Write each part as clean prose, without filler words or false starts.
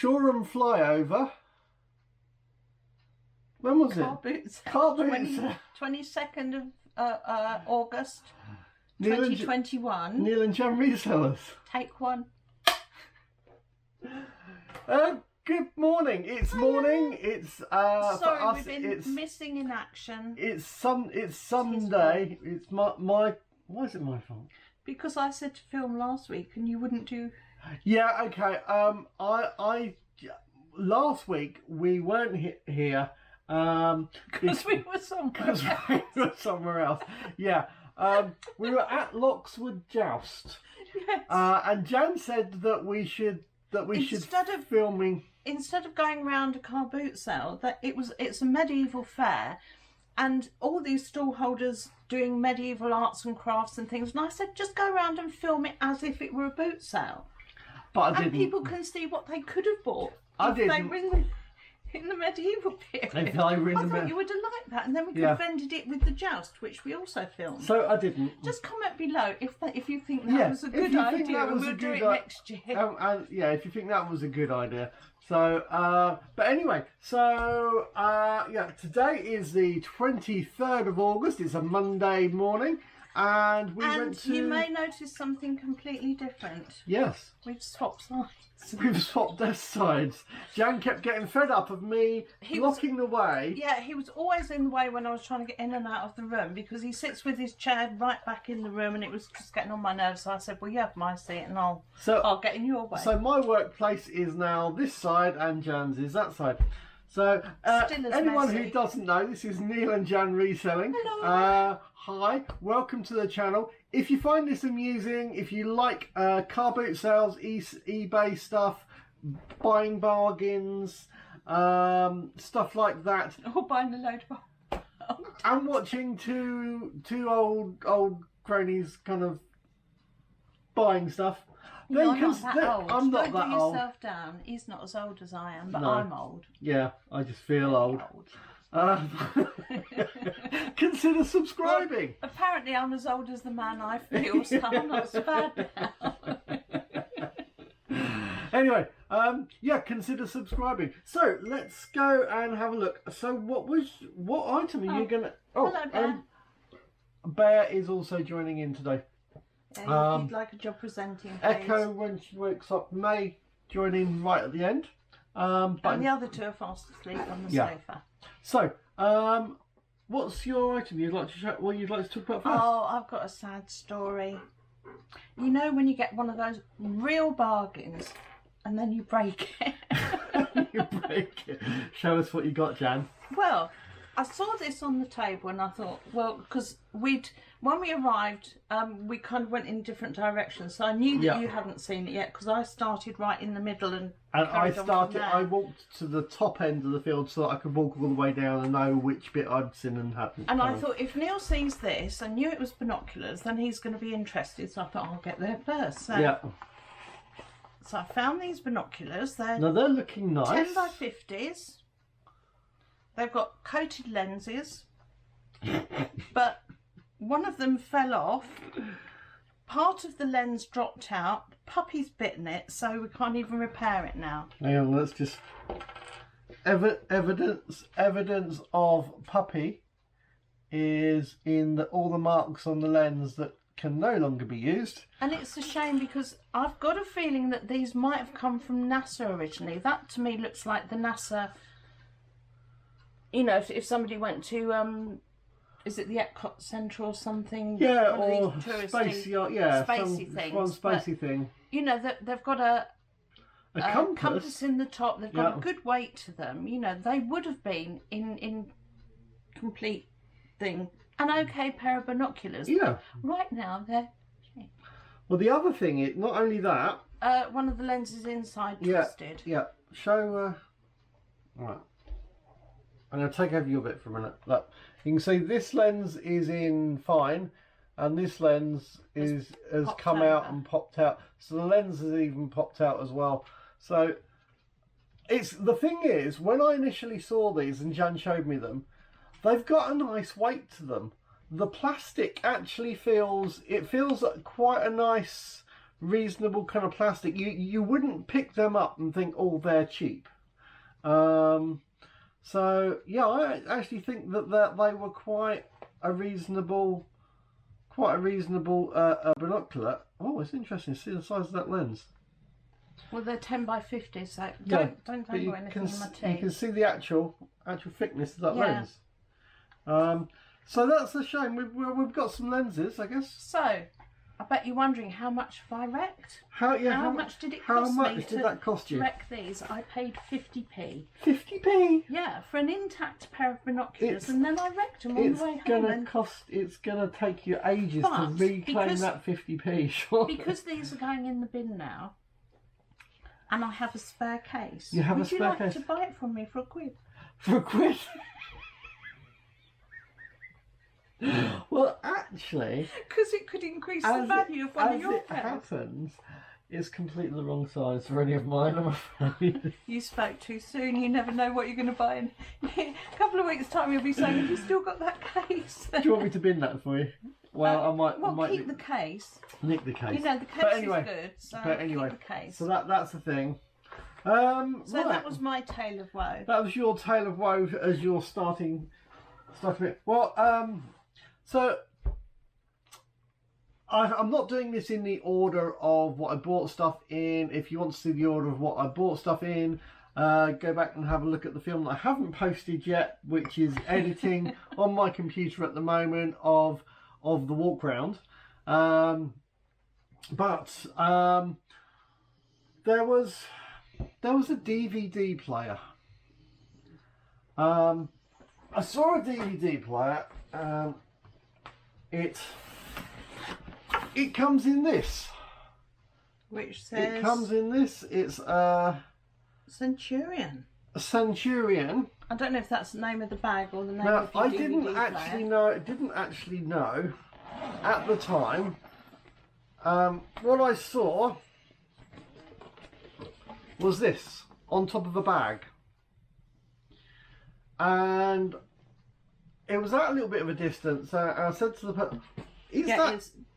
Shoreham flyover. When was Car it? boots. Car boots. 22nd of August, Neil 2021. Neil and Jan Resellers. Take one. Good morning. It's morning. It's Sorry, for us, we've been it's missing in action. It's Sunday. It's my. Why is it my fault? Because I said to film last week and you wouldn't do. Yeah. Okay. I last week we weren't here. Because we were somewhere else. We were somewhere else. Yeah. We were at Lockswood Joust. Yes. And Jan said that we should filming. Instead of going round a car boot sale, it's a medieval fair, and all these stall holders doing medieval arts and crafts and things. And I said, just go around and film it as if it were a boot sale. But I didn't. And people can see what they could have bought if didn't. they ring them in the medieval period. I thought you would have liked that, and then we could have ended it with the joust, which we also filmed. So I didn't. Just comment below if you think that was a good idea, and we'll do it next year. Yeah, if you think that was a good idea. So, but anyway, so yeah, today is the 23rd of August. It's a Monday morning, and went to. You may notice something completely different. Yes. We've swapped sides. We've swapped their sides. Jan kept getting fed up of me blocking the way. Yeah, he was always in the way when I was trying to get in and out of the room, because he sits with his chair right back in the room, and it was just getting on my nerves. So I said, well, you have my seat and I'll get in your way. So my workplace is now this side and Jan's is that side. So anyone who doesn't know, this is Neil and Jan Reselling. Hello. Hi, welcome to the channel. If you find this amusing, if you like car boot sales, eBay stuff, buying bargains, stuff like that, or buying a load of and watching two old cronies kind of buying stuff. I'm not that old. I'm not Don't that do old. yourself down. He's not as old as I am, but No. I'm old. Yeah, I just feel old. Consider subscribing. Well, apparently I'm as old as the man I feel, so I'm not so bad now. Anyway, yeah, consider subscribing. So let's go and have a look. So what item are you gonna? Oh, hello, Bear. Bear is also joining in today. Yeah, you'd like a job presenting, please. Echo, when she wakes up, may join in right at the end. And the other two are fast asleep on the sofa. So, what's your item you'd like to show? What you'd like to talk about first? Oh, I've got a sad story. You know when you get one of those real bargains and then you break it? You break it. Show us what you got, Jan. Well, I saw this on the table and I thought, well, because when we arrived, we kind of went in different directions. So I knew that you hadn't seen it yet, because I started right in the middle and I walked to the top end of the field so that I could walk all the way down and know which bit I'd seen and hadn't. And I thought, if Neil sees this, I knew it was binoculars, then he's going to be interested. So I thought, I'll get there first. So, so I found these binoculars. They're looking nice. 10 by 50s. They've got coated lenses, but one of them fell off. Part of the lens dropped out. Puppy's bitten it, so we can't even repair it now. Hang on, let's just evidence of puppy is in all the marks on the lens that can no longer be used. And it's a shame, because I've got a feeling that these might have come from NASA originally. That to me looks like the NASA. You know, if somebody went to, is it the Epcot Centre or something? Yeah, or spacey things. One spacey thing. You know, they've got a compass in the top. They've got a good weight to them. You know, they would have been in complete thing. An okay pair of binoculars. Yeah. Right now, they're... Well, the other thing is, not only that... one of the lenses inside twisted. Yeah, show... Right. I'm going to take over your bit for a minute. Look, you can see this lens is in fine, and this lens has come out and popped out. So the lens has even popped out as well. So the thing is, when I initially saw these and Jan showed me them, they've got a nice weight to them. The plastic actually feels quite a nice reasonable kind of plastic. You wouldn't pick them up and think, oh, they're cheap. So yeah, I actually think that they were quite a reasonable binocular. Oh, it's interesting to see the size of that lens. Well, they're 10 by 50, so Yeah, don't tangle anything in my teeth. You can see the actual thickness of that lens. So that's a shame. We've got some lenses, I guess. So, I bet you're wondering how much have I wrecked? How much did it cost me to wreck these? I paid 50p. 50p? Yeah, for an intact pair of binoculars, and then I wrecked them on the way home. It's gonna take you ages to reclaim that 50p. Sure. Because these are going in the bin now, and I have a spare case. You have a spare case? Would you like to buy it from me for £1? For £1? Well, actually, because it could increase the value of one of your pairs. As it happens, it's completely the wrong size for any of mine, I'm afraid. You spoke too soon. You never know what you're going to buy in a couple of weeks' time. You'll be saying, "Have you still got that case?" Do you want me to bin that for you? Well, I might keep the case. Nick the case. You know, the case is good. So anyway, keep the case. So that's the thing. So that was my tale of woe. That was your tale of woe as you're starting it. Well, so I'm not doing this in the order of what I bought stuff in. If you want to see the order of what I bought stuff in, go back and have a look at the film that I haven't posted yet, which is editing on my computer at the moment of the walk round. But there was a DVD player. I saw a DVD player. It comes in this. Which says... It comes in this. It's Centurion. A Centurion. I don't know if that's the name of the bag or the name of the DVD player. I didn't actually know at the time. What I saw was this on top of a bag. And it was at a little bit of a distance. I said to the person,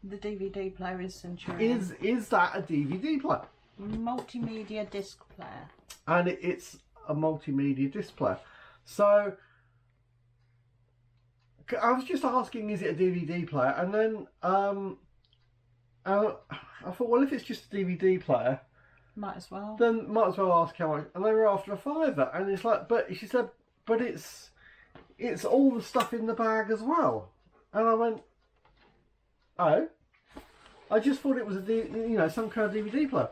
the DVD player is Centurion. Is that a DVD player? Multimedia disc player. And it's a multimedia disc player. So I was just asking, is it a DVD player? And then I thought, well, if it's just a DVD player, might as well ask how much. And they were after £5, and it's like, she said, but it's all the stuff in the bag as well. And I went, oh, I just thought it was some kind of DVD player.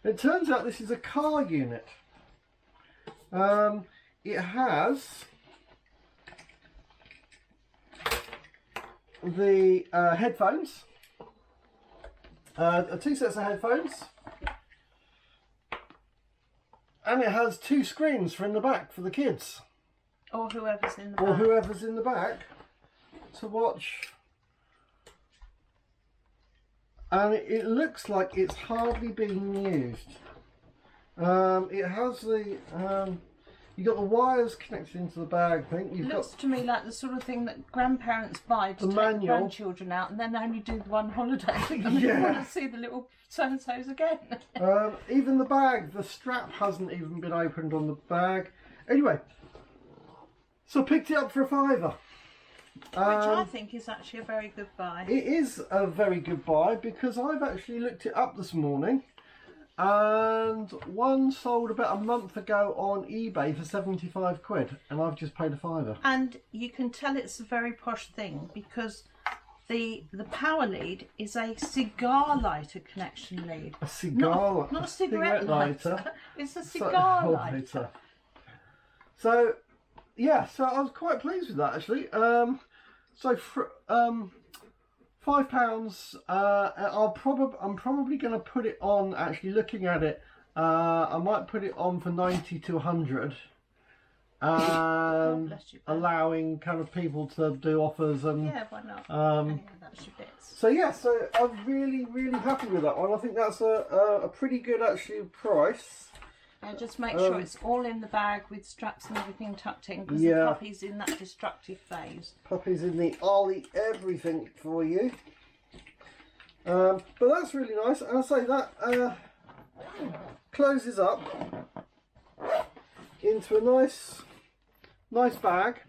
It turns out this is a car unit. It has the headphones, 2 sets of headphones, and it has 2 screens for in the back for the kids. Or whoever's in the back to watch. And it looks like it's hardly being used. It has the you've got the wires connected into the bag. I think it looks to me like the sort of thing that grandparents buy to take the grandchildren out and then only do the one holiday and they want to see the little so-and-sos again. Even the bag, the strap hasn't even been opened on the bag. Anyway, so I picked it up for £5. Which I think is actually a very good buy. It is a very good buy because I've actually looked it up this morning, and one sold about a month ago on eBay for £75, and I've just paid £5. And you can tell it's a very posh thing because the power lead is a cigar lighter connection lead. A cigar, not a cigarette lighter. It's a cigar lighter. So yeah, so I was quite pleased with that actually. So for £5, I'm probably going to put it on. Actually, looking at it, I might put it on for 90 to 100, allowing kind of people to do offers and yeah, why not? That's your bits. So yeah, so I'm really happy with that one. I think that's a pretty good actually price. Just make sure it's all in the bag with straps and everything tucked in because the puppy's in that destructive phase. Puppy's in the I'll eat everything for you. But that's really nice. And I'll say that closes up into a nice bag.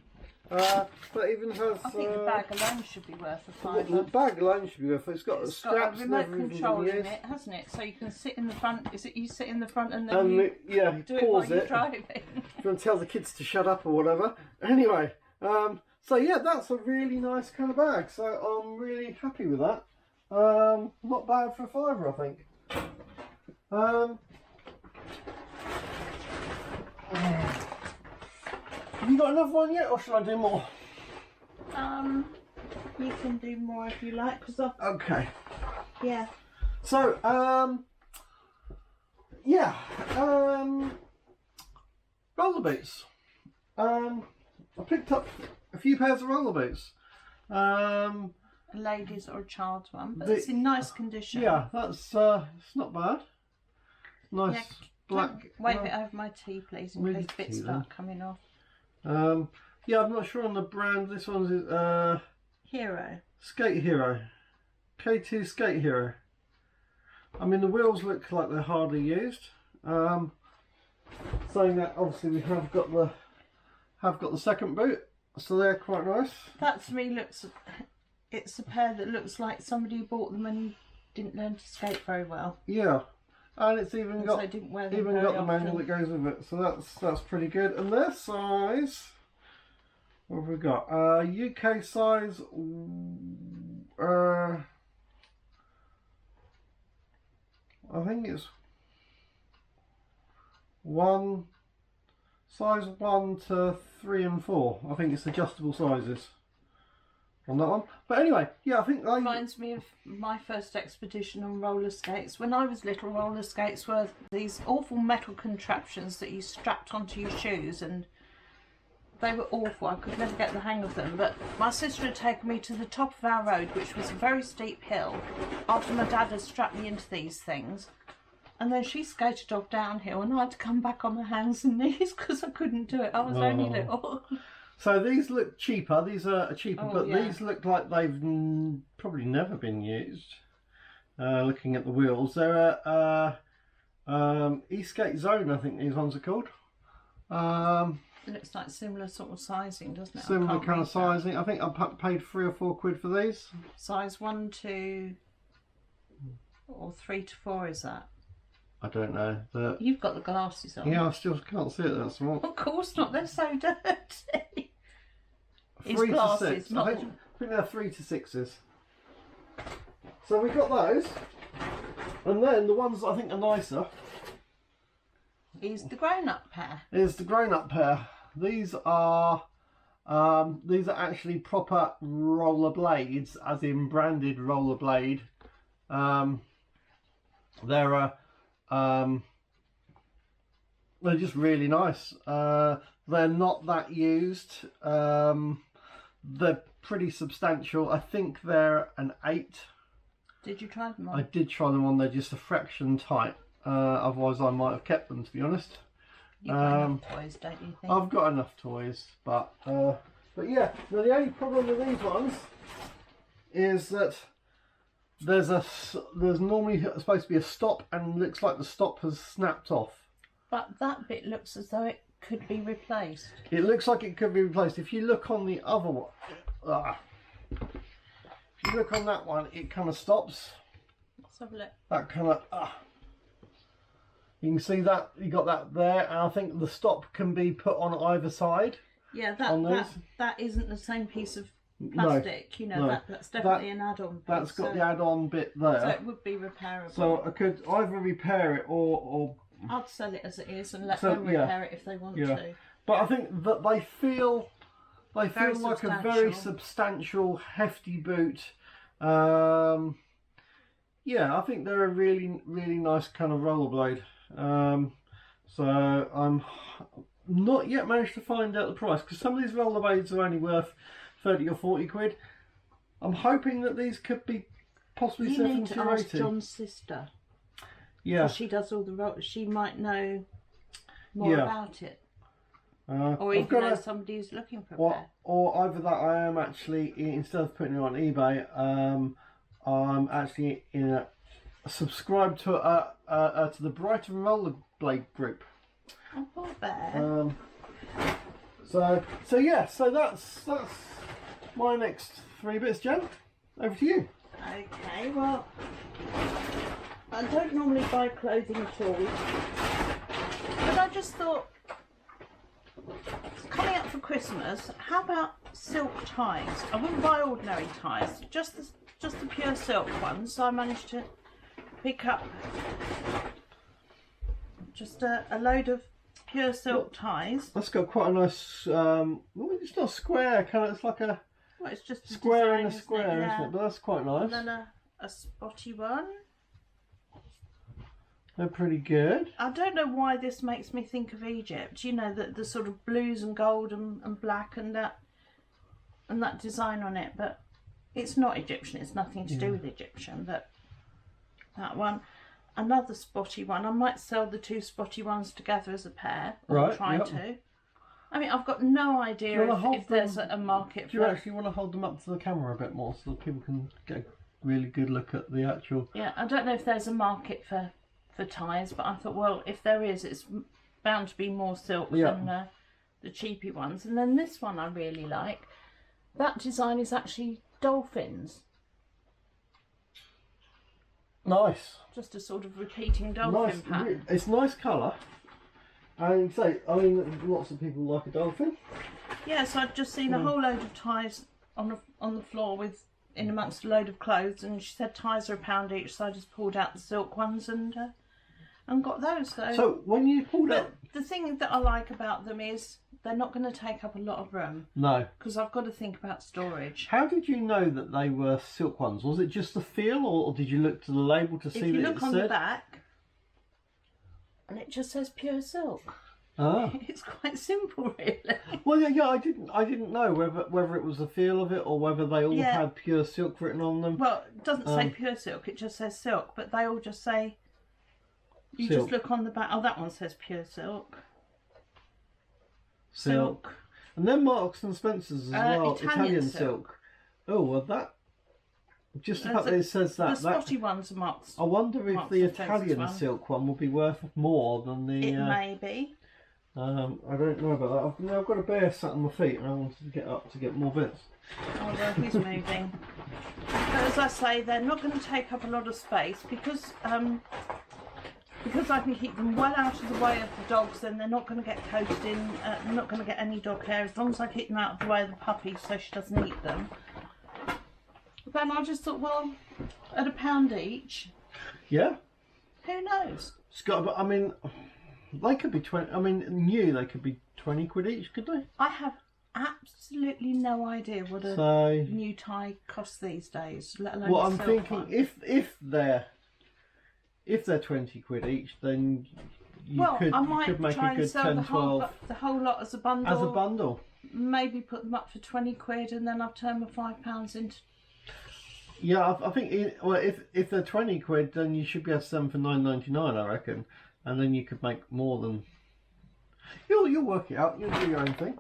That even has. I think the bag alone should be worth a the £5. bag alone should be worth it. It's got straps a and remote everything. control in Yes. it, hasn't it? So you can sit in the front. Is it you sit in the front and then And you yeah, do it while pause you're it. driving? If you want to tell the kids to shut up or whatever. Anyway, so yeah, that's a really nice kind of bag. So I'm really happy with that. Not bad for a £5, I think. Have you got another one yet, or should I do more? You can do more if you like, because Okay. yeah. So, yeah, roller boots. I picked up a few pairs of roller boots. A lady's or a child's one, but it's in nice condition. Yeah, that's it's not bad. Nice Yeah, black. Wave it over my tea, please, in Really case bits tea, start coming off. Yeah, I'm not sure on the brand. This one's Hero. Skate Hero, K2 Skate Hero. I mean, the wheels look like they're hardly used. Saying that, obviously we have got the second boot, so they're quite nice. That to me looks. It's a pair that looks like somebody bought them and didn't learn to skate very well. Yeah, and it's even got so didn't wear them even very got the often. manual that goes with it, so that's pretty good. And their size, what have we got? UK size. I think it's size 1 to 3 and 4. I think it's adjustable sizes on that one. But anyway, yeah, I think they Reminds me of my first expedition on roller skates. When I was little, roller skates were these awful metal contraptions that you strapped onto your shoes, and they were awful. I could never get the hang of them. But my sister had taken me to the top of our road, which was a very steep hill, after my dad had strapped me into these things. And then she skated off downhill, and I had to come back on my hands and knees because I couldn't do it. I was only little. So these look cheaper. These are cheaper, but yeah. these look like they've probably never been used. Looking at the wheels, they're E-Skate Zone, I think these ones are called. It looks like similar sort of sizing, doesn't it? Similar kind of sizing. I think I paid £3 or £4 for these. Size 1 to or 3 to 4 is that? I don't know. You've got the glasses on. Yeah, I still can't see it that small. Of course not. They're so dirty. 3 His to glasses, 6. not I think they're 3 to 6s. So we got those, and then the ones that I think are nicer is the grown-up pair. is the grown-up pair. These are actually proper rollerblades, as in branded rollerblade. They're just really nice. They're not that used. They're pretty substantial. I think they're an 8. Did you try them on? I did try them on. They're just a fraction tight. Otherwise, I might have kept them, to be honest. You've got enough toys, don't you think? I've got enough toys, but yeah. Now the only problem with these ones is that there's normally supposed to be a stop, and it looks like the stop has snapped off. But that bit looks as though it could be replaced. It looks like it could be replaced. If you look on the other one, if you look on that one, it kind of stops. Let's have a look. That kind of. You can see that you got that there, and I think the stop can be put on either side. Yeah, that isn't the same piece of plastic. No, that's definitely an add-on. That's got the add-on bit there. So it would be repairable. So I could either repair it or I'd sell it as it is and let them repair it if they want to. But I think that they feel like a very substantial, hefty boot. Yeah, I think they're a really, really nice kind of rollerblade. So I'm not yet managed to find out the price, because some of these rollerblades are only worth 30 or 40 quid. I'm hoping that these could be possibly 70 or 80. You need to ask John's sister. Yeah. She does all the she might know more about it. Or even know somebody who's looking for a pair. Or either that, I am actually, instead of putting it on eBay, I'm actually subscribed to the Brighton Rollerblade group. Oh, poor bear. So yeah, so that's my next 3 bits, Jen. Over to you. Okay, well, I don't normally buy clothing at all, but I just thought, coming up for Christmas, how about silk ties? I wouldn't buy ordinary ties, just the pure silk ones. So I managed to pick up just a load of pure silk ties. That's got quite a nice. Well, it's not square, kind of. It's like a. Well, it's just square design, in a square, isn't it? But that's quite nice. And then a spotty one. They're pretty good. I don't know why this makes me think of Egypt. You know, the sort of blues and gold and black and that design on it, but it's not Egyptian. It's nothing to do with Egyptian. But that one, another spotty one. I might sell the 2 spotty ones together as a pair. Right. I'm trying to. I mean, I've got no idea if there's a market for. Do you actually want to hold them up to the camera a bit more so that people can get a really good look at the actual? Yeah, I don't know if there's a market for ties, but I thought, well, if there is, it's bound to be more silk than the cheapy ones. And then this one I really like. That design is actually dolphins. Nice. Just a sort of repeating dolphin pattern. It's nice colour. And so, I mean, lots of people like a dolphin. Yeah, so I'd just seen a whole load of ties on the floor in amongst a load of clothes, and she said ties are £1 each, so I just pulled out the silk ones and got those. So when you pulled out, the thing that I like about them is they're not going to take up a lot of room. No, because I've got to think about storage. How did you know that they were silk ones? Was it just the feel, or did you look to the label to see that it said? If you look on the back, and it just says pure silk. Ah. It's quite simple, really. Well, yeah, I didn't know whether it was the feel of it or whether they all had pure silk written on them. Well, it doesn't say pure silk; it just says silk. But they all just say. You silk. just look on the back. Oh, that one says pure silk. Silk. And then Marks and Spencer's as well. Italian silk. Oh, well, that. Just the fact that it says that. The spotty ones are Marks. I wonder if the Italian silk one will be worth more than the. It may be. I don't know about that. I've got a bear sat on my feet and I wanted to get up to get more bits. Oh, well, he's moving. But as I say, they're not going to take up a lot of space because I can keep them well out of the way of the dogs, then they're not going to get coated in, they're not going to get any dog hair as long as I keep them out of the way of the puppy so she doesn't eat them. Then I just thought, well, at £1 each. Yeah. Who knows? Scott, but I mean, they could be 20. I mean, new they could be 20 quid each, could they? I have absolutely no idea what a new tie costs these days. Let alone well, a I'm silk thinking one. if they're 20 quid each, then you I could might make try a good and sell 10, the 12 the whole lot as a bundle. as a bundle. Maybe put them up for 20 quid and then I'll turn my £5 into. Yeah, I think if they're 20 quid, then you should be able to sell them for £9.99, I reckon, and then you could make more than. You'll work it out. You'll do your own thing.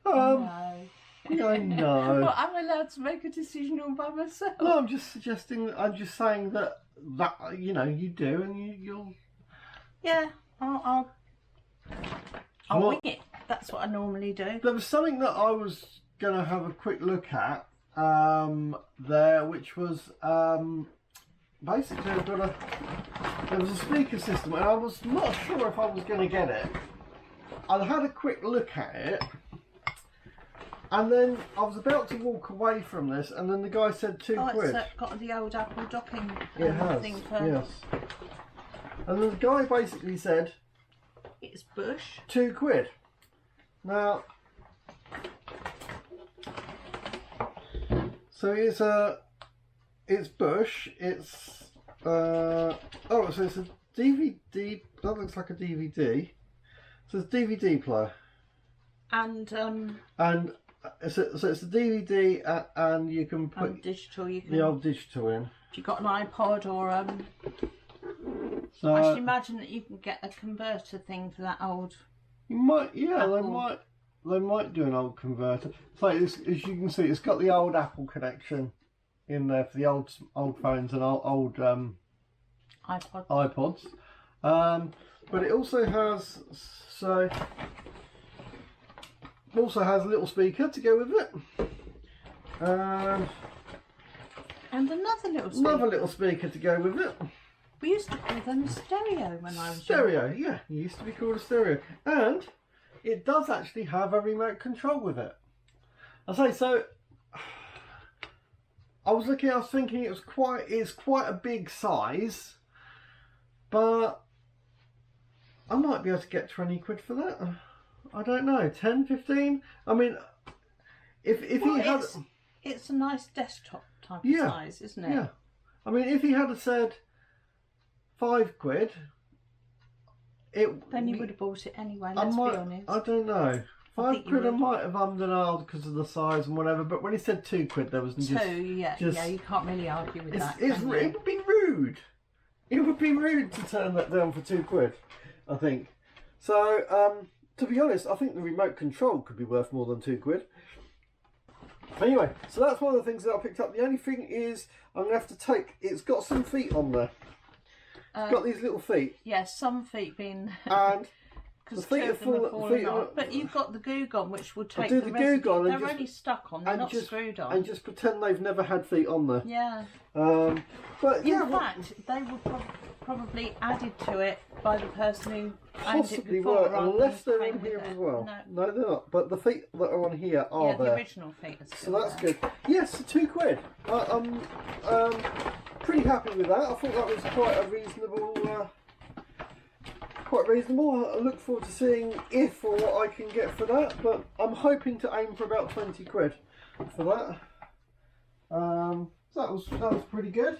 No. I know. Well, I'm allowed to make a decision all by myself. No, I'm just suggesting. I'm just saying that you do, and you'll. Yeah, I'll wing it. That's what I normally do. There was something that I was going to have a quick look at there, which was basically there was a speaker system, and I was not sure if I was going to get it. I had a quick look at it, and then I was about to walk away from this, and then the guy said £2 quid. It's got the old Apple docking thing for. Yes. And then the guy basically said, It's Bush. £2 quid. Now, so it's Bush. It's so it's a DVD. That looks like a DVD. So it's a DVD player. And so it's a DVD, and you can put digital. You can the old digital in. If you've got an iPod or So I should imagine that you can get a converter thing for that old. you might, Apple. they might do an old converter. So as you can see, it's got the old Apple connection in there for the old phones and old iPods. But it also has a little speaker to go with it. And another little speaker to go with it. We used to call them a stereo when I was stereo. Yeah, it used to be called a stereo, and it does actually have a remote control with it. I say so. I was thinking it's quite a big size, but I might be able to get 20 quid for that. I don't know, 10, 15. I mean, if he had, it's a nice desktop type of size, isn't it? Yeah. I mean, if he had said 5 quid, then you would have bought it anyway. Let's be honest. I don't know. 5 quid I might have ummed and ahed because of the size and whatever, but when he said 2 quid, there was yeah, you can't really argue with that. It would be rude. It would be rude to turn that down for 2 quid, I think. So, to be honest, I think the remote control could be worth more than 2 quid. Anyway, so that's one of the things that I picked up. The only thing is, I'm going to have to take, it's got some feet on there. It's got these little feet. Yeah, some feet being... And... Because two of them are falling off. But you've got the goo gun, which will take the residue. They're already stuck on, they're not screwed on. And just pretend they've never had feet on there. Yeah. But yeah, in fact, they were probably added to it by the person who owned it possibly before. were, unless they're on here as well. No, they're not. But the feet that are on here are there. Yeah, the original feet are still so that's good. Yes, 2 quid. I'm pretty happy with that. I thought that was quite a reasonable. Quite reasonable. I look forward to seeing if or what I can get for that, but I'm hoping to aim for about 20 quid for that. So that was pretty good.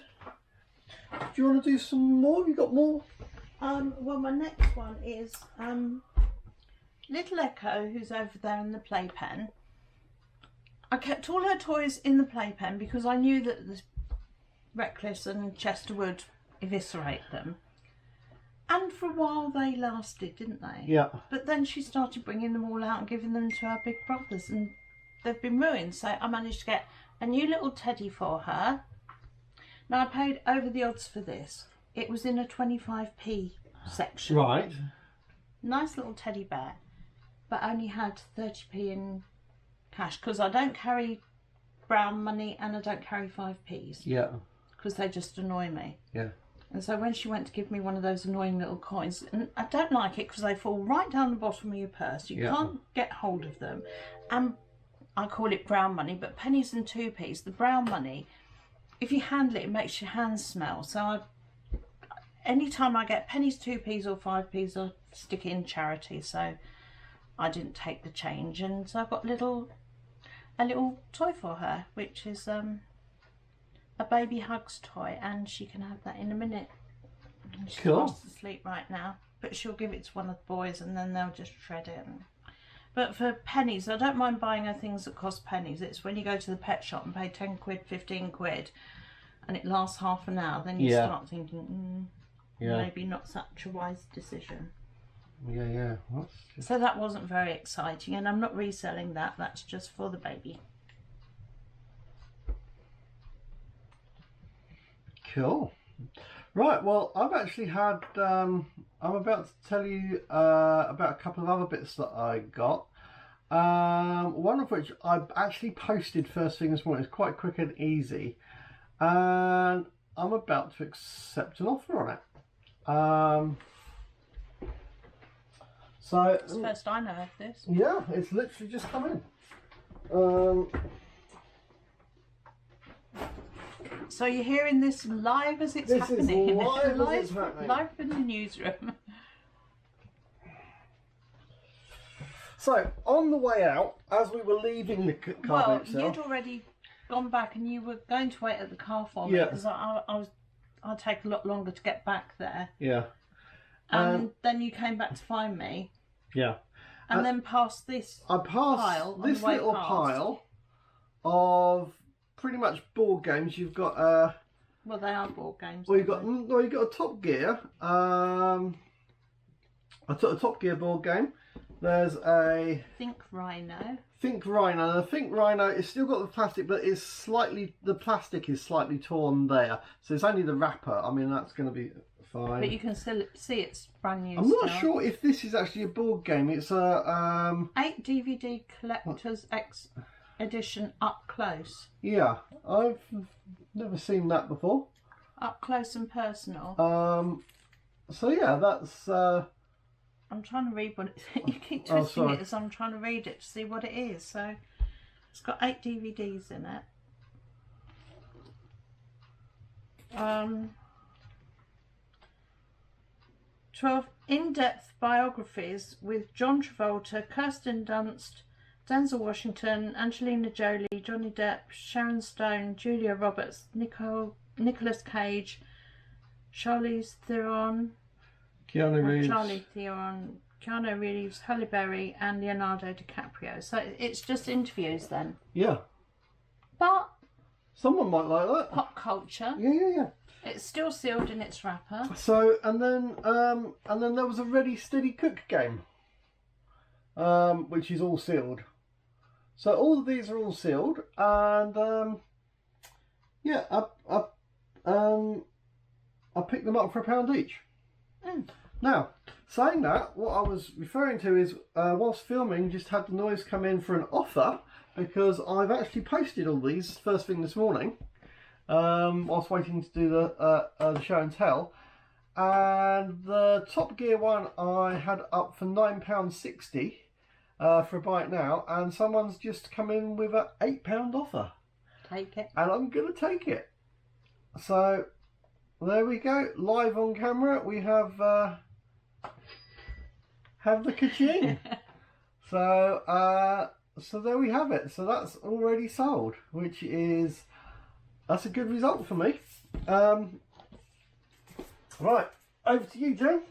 Do you want to do some more? Have you got more? Well, my next one is Little Echo, who's over there in the playpen. I kept all her toys in the playpen because I knew that the Reckless and Chester would eviscerate them. And for a while they lasted, didn't they? Yeah. But then she started bringing them all out and giving them to her big brothers, and they've been ruined. So I managed to get a new little teddy for her. Now I paid over the odds for this. It was in a 25p section. Right. Nice little teddy bear, but only had 30p in cash because I don't carry brown money and I don't carry 5p's. Yeah. Because they just annoy me. Yeah. And so when she went to give me one of those annoying little coins, and I don't like it because they fall right down the bottom of your purse. You can't get hold of them. And I call it brown money, but pennies and 2p's, the brown money, if you handle it, it makes your hands smell. So anytime I get pennies, 2p's or 5p's, I stick it in charity. So I didn't take the change. And so I've got a little toy for her, which is... a baby hugs toy, and she can have that in a minute. She's fast asleep right now, but she'll give it to one of the boys and then they'll just shred it. But for pennies, I don't mind buying her things that cost pennies. It's when you go to the pet shop and pay 10 quid, 15 quid, and it lasts half an hour, then you start thinking, maybe not such a wise decision. Yeah. So that wasn't very exciting, and I'm not reselling that. That's just for the baby. Cool. Right, well, I've actually had, I'm about to tell you about a couple of other bits that I got. One of which I actually posted first thing this morning. It's quite quick and easy. And I'm about to accept an offer on it. So It's the first I know of this. Yeah, it's literally just come in. So you're hearing this live as it's happening. This is live as it's happening. Live in the newsroom. So, on the way out, as we were leaving the car itself... You'd already gone back and you were going to wait at the car for me because I'd take a lot longer to get back there. Yeah. And then you came back to find me. Yeah. And then past this pile. This little pile of... pretty much board games. You've got well, they are board games. Well, you've got a Top Gear. I took a Top Gear board game. There's a Think Rhino. Think Rhino. The Think Rhino, it's still got the plastic, but it's slightly, the plastic is slightly torn there. So it's only the wrapper. I mean, that's going to be fine. But you can still see it's brand new. I'm not sure if this is actually a board game. It's a 8 DVD collector's edition up close. Yeah, I've never seen that before. Up close and personal. So yeah, that's. I'm trying to read what it is. You keep twisting it as I'm trying to read it to see what it is. So it's got 8 DVDs in it. 12 in-depth biographies with John Travolta, Kirsten Dunst, Denzel Washington, Angelina Jolie, Johnny Depp, Sharon Stone, Julia Roberts, Nicolas Cage, Charlize Theron, Keanu Reeves, Halle Berry and Leonardo DiCaprio. So it's just interviews then. Yeah. But someone might like that. Pop culture. Yeah. It's still sealed in its wrapper. So and then there was a Ready Steady Cook game, which is all sealed. So all of these are all sealed, and yeah, I picked them up for £1 each. Now, saying that, what I was referring to is whilst filming, just had the noise come in for an offer because I've actually posted all these first thing this morning. Whilst waiting to do the show and tell, and the Top Gear one I had up for £9.60 for a buy it now, and someone's just come in with an £8 offer. Take it. And I'm going to take it. So there we go, live on camera. We have the ka-ching. So there we have it. So that's already sold, which is. That's a good result for me. Right, over to you, Jen.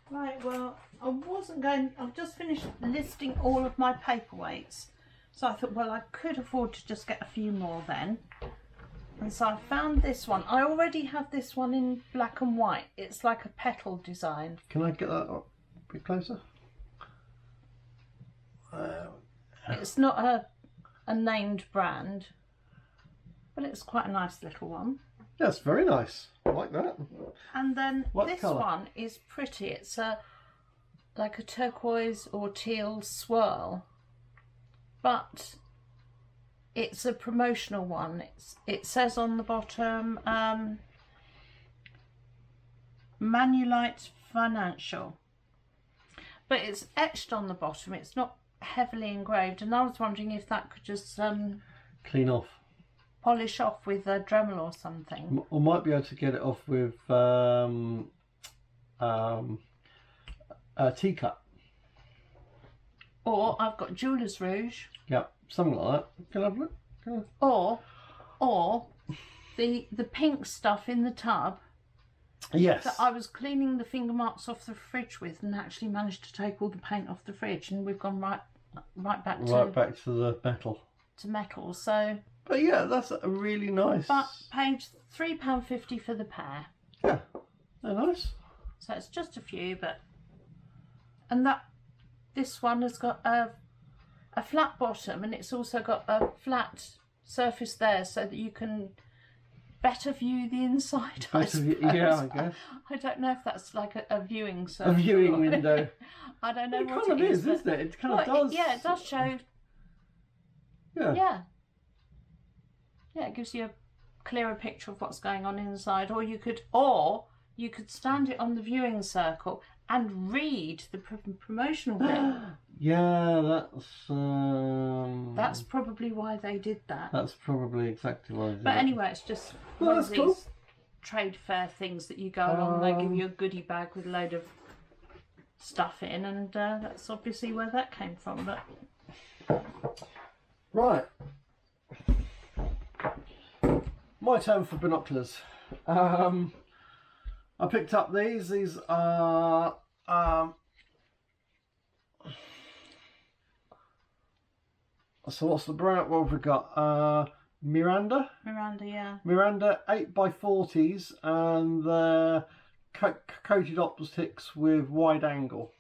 Right, well, I've just finished listing all of my paperweights. So I thought, well, I could afford to just get a few more then. And so I found this one. I already have this one in black and white. It's like a petal design. Can I get that up a bit closer? It's not a named brand. But it's quite a nice little one. Yes, very nice. I like that. And then this colour? one is pretty. It's like a turquoise or teal swirl. But it's a promotional one. It says on the bottom, Manulite Financial. But it's etched on the bottom. It's not heavily engraved. And I was wondering if that could just... clean off. Polish off with a Dremel or something. Or might be able to get it off with a teacup. Or I've got Jeweler's Rouge. Yeah, something like that. Can I have a look? Or the pink stuff in the tub. Yes. That I was cleaning the finger marks off the fridge with and actually managed to take all the paint off the fridge, and we've gone right back to the metal. To metal. So. But yeah, that's a really nice. But paid £3.50 for the pair. Yeah, they're nice. So it's just a few, but this one has got a flat bottom, and it's also got a flat surface there, so that you can better view the inside. I guess. I don't know if that's like a viewing surface. A viewing window. I don't know it what kind it of is, isn't it? It kind of does. It does show. Yeah. Yeah, it gives you a clearer picture of what's going on inside. Or you could stand it on the viewing circle and read the promotional bit. Yeah, that's probably why they did that. That's probably exactly why they did. But anyway, it's just one of these trade fair things that you go along. They give you a goodie bag with a load of stuff in, and that's obviously where that came from. But right. My turn for binoculars. I picked up these. These are so what's the brand? What have we got? Miranda, yeah. Miranda 8x40s, and they're coated optics with wide angle.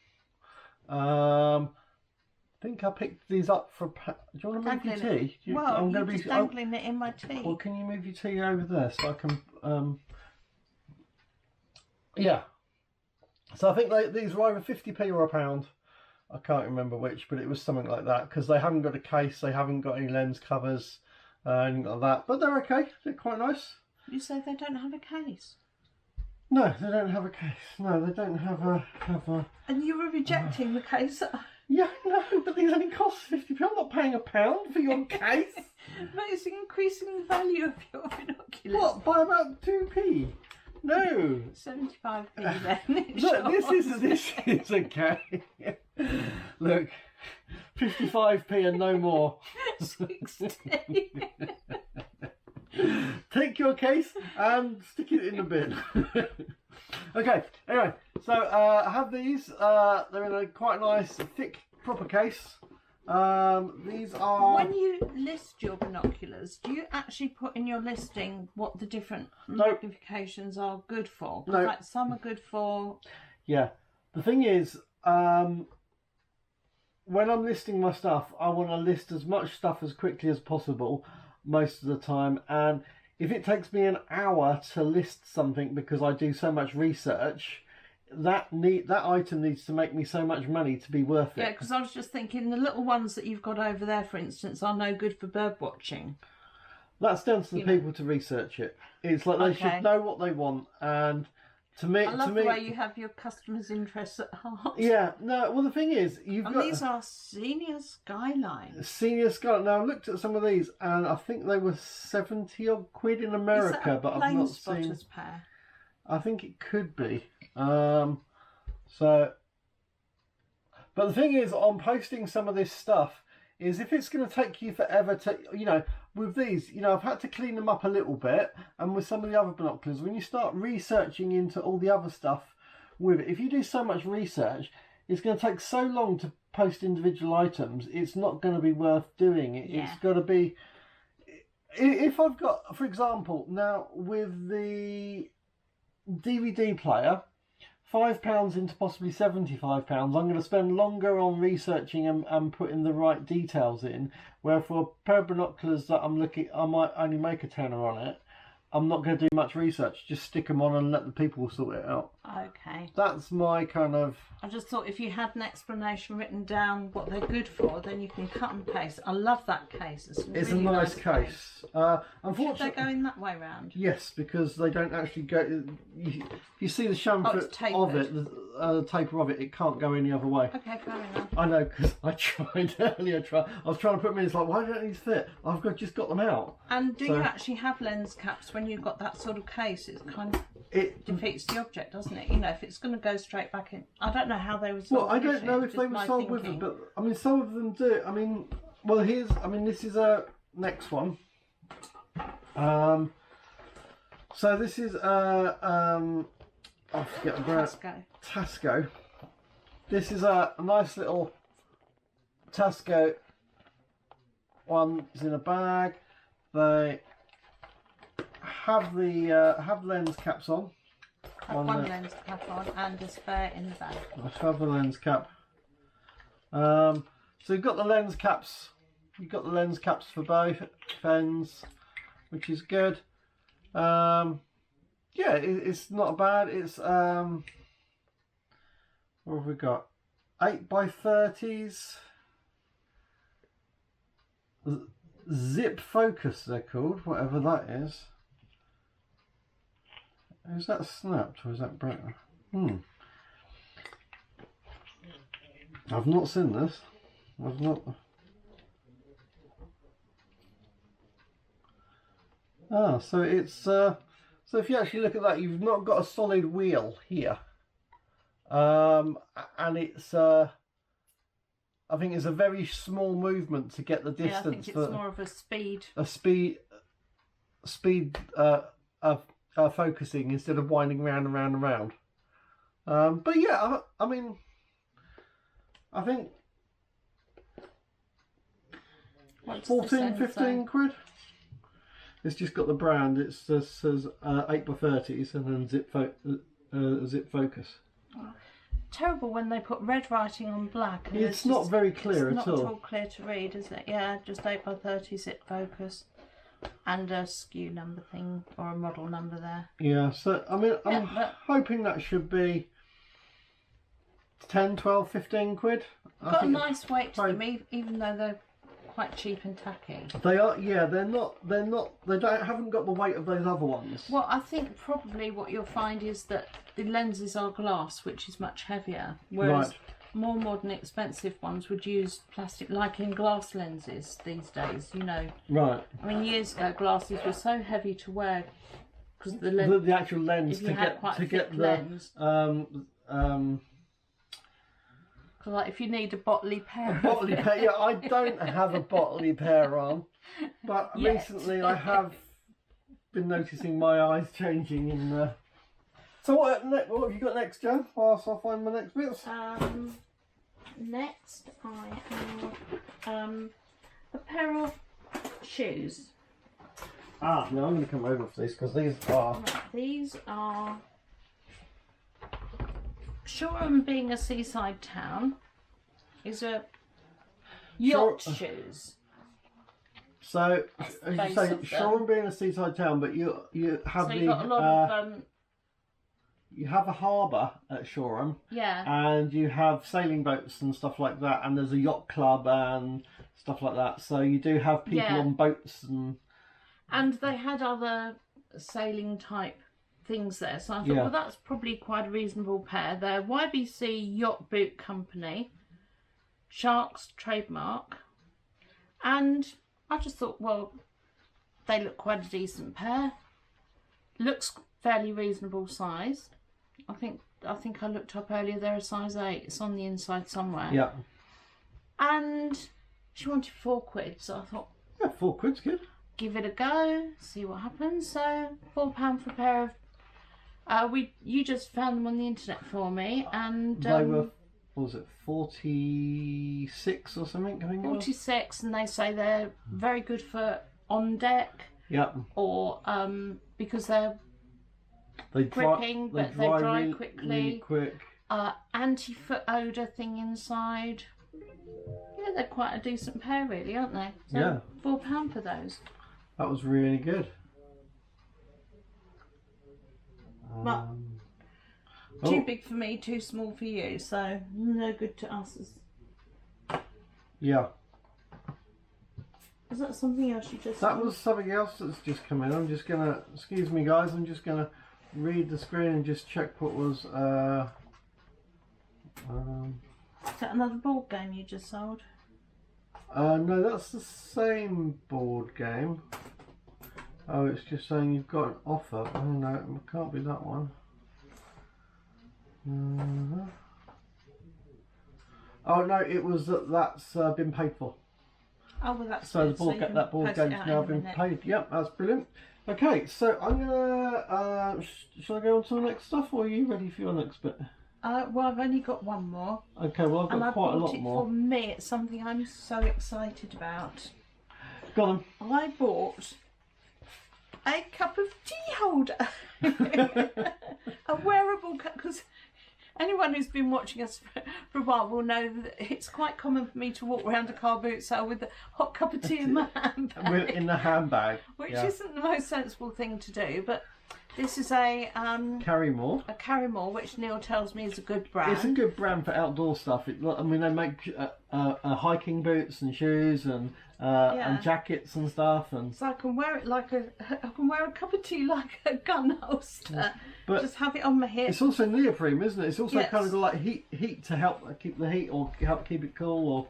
I think I picked these up for. Do you want to move your tea? Well, you're just dangling it in my tea. Well, can you move your tea over there so I can? Yeah. So I think these were either 50p or £1. I can't remember which, but it was something like that because they haven't got a case, they haven't got any lens covers, anything like that. But they're okay. They're quite nice. You say they don't have a case? No, they don't have a case. No, they don't have a. And you were rejecting the case. Yeah, no, but these only cost £50. I'm not paying £1 for your case. But it's increasing the value of your binoculars. What, by about 2p? No. 75p then. Look, this is okay. Look, 55p and no more. 60. Take your case and stick it in the bin. Okay, anyway, so I have these. They're in a quite nice, thick, proper case. These are... When you list your binoculars, do you actually put in your listing what the different magnifications are good for? No. Like some are good for... Yeah. The thing is, when I'm listing my stuff, I want to list as much stuff as quickly as possible most of the time. And if it takes me an hour to list something because I do so much research... That item needs to make me so much money to be worth it. Yeah, because I was just thinking the little ones that you've got over there, for instance, are no good for bird watching. That's down to the people to research it. It's like they should know what they want, and to me, I love the way you have your customers' interests at heart. Yeah, no. Well, the thing is, these are senior skylines. Senior skyline. Now I looked at some of these, and I think they were 70 odd quid in America, but I've not seen. Pair? I think it could be. But the thing is, on posting some of this stuff, is if it's going to take you forever to, with these, I've had to clean them up a little bit, and with some of the other binoculars, when you start researching into all the other stuff with it, if you do so much research, it's going to take so long to post individual items, it's not going to be worth doing. It's got to be, if I've got, for example, now with the DVD player, £5 into possibly £75, I'm going to spend longer on researching and putting the right details in. Where for a pair of binoculars that I'm looking, I might only make a tenner on it. I'm not going to do much research. Just stick them on and let the people sort it out. Okay. That's my kind of... I just thought if you had an explanation written down what they're good for, then you can cut and paste. I love that case. It's It's really a nice case. Unfortunately, should they go in that way round? Yes, because they don't actually go... You see the chamfer of it, the taper of it, it can't go any other way. Okay, fair enough. I know, because I tried earlier. I was trying to put them in. It's like, why don't these fit? Just got them out. And do you actually have lens caps when you've got that sort of case? It's kind of... It defeats the object, doesn't it? If it's going to go straight back in. I don't know how they were sold. Well, I don't know if they were sold with them, but I mean, some of them do. I mean, well, this is a next one. So this is I forget the brand. Tasco. This is a nice little Tasco one. It's in a bag. They have the lens caps on. Have one lens cap on and a spare in the bag. I have the lens cap. So you've got the lens caps. You've got the lens caps for both ends, which is good. Yeah, it's not bad. It's what have we got? 8x30s. Zip focus, they're called, whatever that is. Is that snapped or is that broken? I've not seen this. I've not. So it's so if you actually look at that, you've not got a solid wheel here, and it's I think it's a very small movement to get the distance. Yeah, I think it's more of a speed. Focusing instead of winding round and round and round. But yeah, I mean, I think 14, 15 quid. It's just got the brand. It says 8x30s and then zip focus. terrible when they put red writing on black. And It's not very clear it's at not all. at all clear to read, is it? Yeah, just 8x30 zip focus. And a SKU number thing, or a model number there. Yeah, so I mean, I'm but hoping that should be 10, 12, 15 quid. got a nice weight to them, even though they're quite cheap and tacky. They are, yeah. They're not. Haven't got the weight of those other ones. Well, I think probably what you'll find is that the lenses are glass, which is much heavier, whereas Right. more modern, expensive ones would use plastic, like in glass lenses these days. You know, Right. I mean, years ago, glasses were so heavy to wear because the lens. The actual lens if you to had get quite to a get thick the lens. Cause like if you need a bottly pair. Bottly pair. Yeah, I don't have a bottly pair on, but Yet. recently I have been noticing my eyes changing in the. So what have you got next, Jan? Whilst I find my next bits. Next I have a pair of shoes. No, I'm going to come over for these because these are. Right, these are Shoreham, being a seaside town, is a yacht shoes. So, as you Base say, of them. Shoreham being a seaside town, but you have So the you've got a lot of you have a harbour at Shoreham, yeah. and you have sailing boats and stuff like that, and there's a yacht club and stuff like that. So you do have people Yeah. on boats And they had other sailing type things there, so I thought, Yeah. well, that's probably quite a reasonable pair. They're YBC Yacht Boot Company, Sharks trademark, and I just thought, well, they look quite a decent pair. Looks fairly reasonable size. I think I looked up earlier. They're a size 8. It's on the inside somewhere. Yeah. And she wanted £4, so I thought, Yeah, £4's good. give it a go, see what happens. So £4 for a pair of. You just found them on the internet for me, and They were, what was it, 46 or something? I think it was. 46, and they say they're very good for on deck, Yeah. or because they're They gripping, but they dry really, quickly. really quick. Anti-foot odour thing inside. Yeah, they're quite a decent pair, really, aren't they? So Yeah. £4 for those. That was really good. But oh, too big for me, too small for you, so no good to us. yeah. Is that something else you just That saw? was something else that's just come in. I'm just gonna, excuse me guys, I'm just gonna read the screen and just check what was Is that another board game you just sold? no, that's the same board game. Oh, it's just saying you've got an offer. Oh no, it can't be that one. Oh no, it was that's been paid for. Oh, well, that's So the good. board, you can that board post it game's out now in a been minute. paid. Yep, that's brilliant. Okay, so I'm gonna. Shall I go on to the next stuff, or are you ready for your next bit? Well, I've only got one more, Okay, well I've and got I quite a bought lot it more. for me. It's something I'm so excited about. Go on. I bought a cup of tea holder, a wearable cup, because anyone who's been watching us for a while will know that it's quite common for me to walk around a car boot sale with a hot cup of tea in my handbag, In the handbag. which yeah. isn't the most sensible thing to do, but this is a Carrymore. Carrymore, which Neil tells me is a good brand. It's a good brand for outdoor stuff. I mean, they make hiking boots and shoes and jackets and stuff. And So I can wear it I can wear a cup of tea like a gun holster. But just have it on my hip. it's also neoprene, isn't it? It's also Yes. kind of like heat to help keep the heat or help keep it cool. Or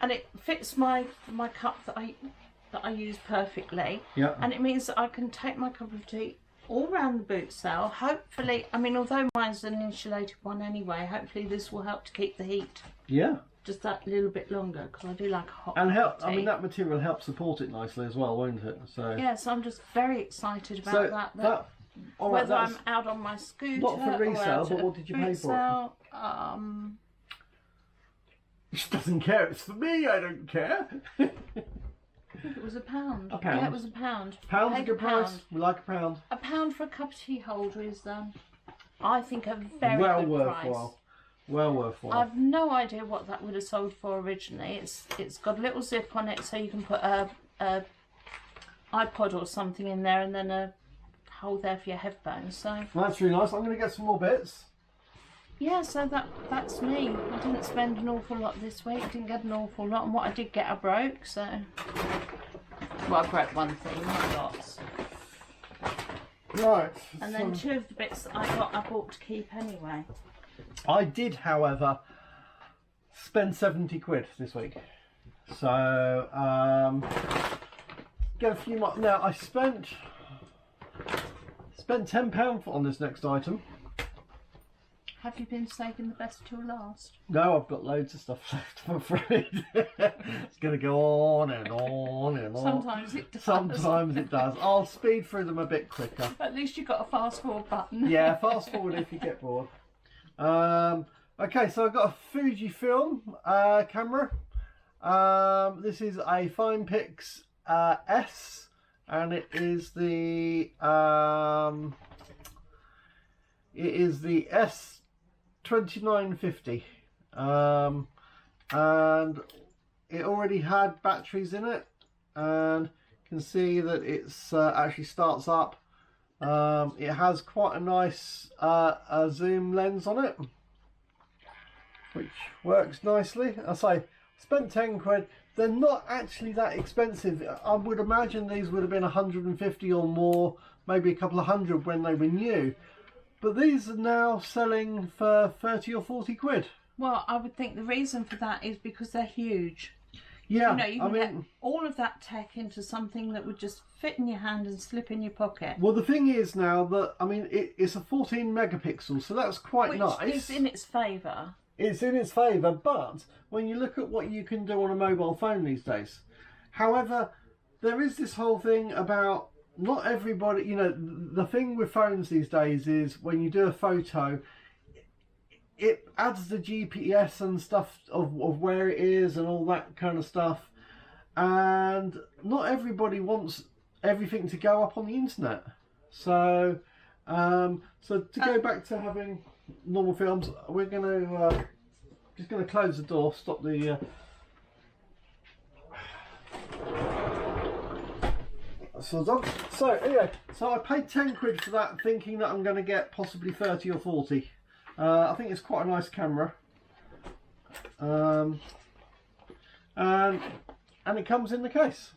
And it fits my cup that I use perfectly. yeah, And it means that I can take my cup of tea all round the boot sale. Hopefully, I mean, although mine's an insulated one anyway, hopefully this will help to keep the heat yeah, just that little bit longer, because I do like a hot and cup help. of tea. I mean, that material helps support it nicely as well, won't it? So Yeah, so I'm just very excited about so that. all right, Whether that's I'm out on my scooter not for or resale, out but at what did you boot pay for sale, She doesn't care. It's for me. I don't care. I think it was £1. £1? Yeah, it was £1. Pound's a Paid good £1. price. We like a pound. £1 for a cup of tea holder is I think a very well good worthwhile. price. Well worthwhile. I've no idea what that would have sold for originally. It's got a little zip on it, so you can put a iPod or something in there, and then a hole there for your headphones. So that's really nice. I'm going to get some more bits. yeah, so that's me. I didn't spend an awful lot this week. Didn't get an awful lot, and what I did get, I broke. So well, I broke one thing, not lots. Right. And then 2 of the bits that I got, I bought to keep anyway. I did, however, spend 70 quid this week. So, get a few more. Now, I spent £10 on this next item. Have you been saving the best till last? No, I've got loads of stuff left, I'm afraid. It's going to go on and on and on. Sometimes it does. Sometimes it does. I'll speed through them a bit quicker. At least you've got a fast forward button. Yeah, fast forward if you get bored. Okay, so I've got a Fujifilm camera. This is a Finepix S, and it is the S2950, and it already had batteries in it, and you can see that it's actually starts up. It has quite a nice a zoom lens on it, which works nicely. I say, spent 10 quid. They're not actually that expensive. I would imagine these would have been 150 or more, maybe a couple of hundred when they were new. But these are now selling for 30 or 40 quid. Well, I would think the reason for that is because they're huge. Yeah, you know, you can get all of that tech into something that would just fit in your hand and slip in your pocket. Well, the thing is now that, I mean, it's a 14 megapixel, so that's quite nice. Which is in its favour. It's in its favour, but when you look at what you can do on a mobile phone these days, however, there is this whole thing about not everybody, you know, the thing with phones these days is when you do a photo, it adds the GPS and stuff of where it is and all that kind of stuff, and not everybody wants everything to go up on the internet. So so to go back to having normal films, we're going to just going to close the door, stop the so anyway, so I paid 10 quid for that, thinking that I'm going to get possibly 30 or 40. I think it's quite a nice camera, and it comes in the case,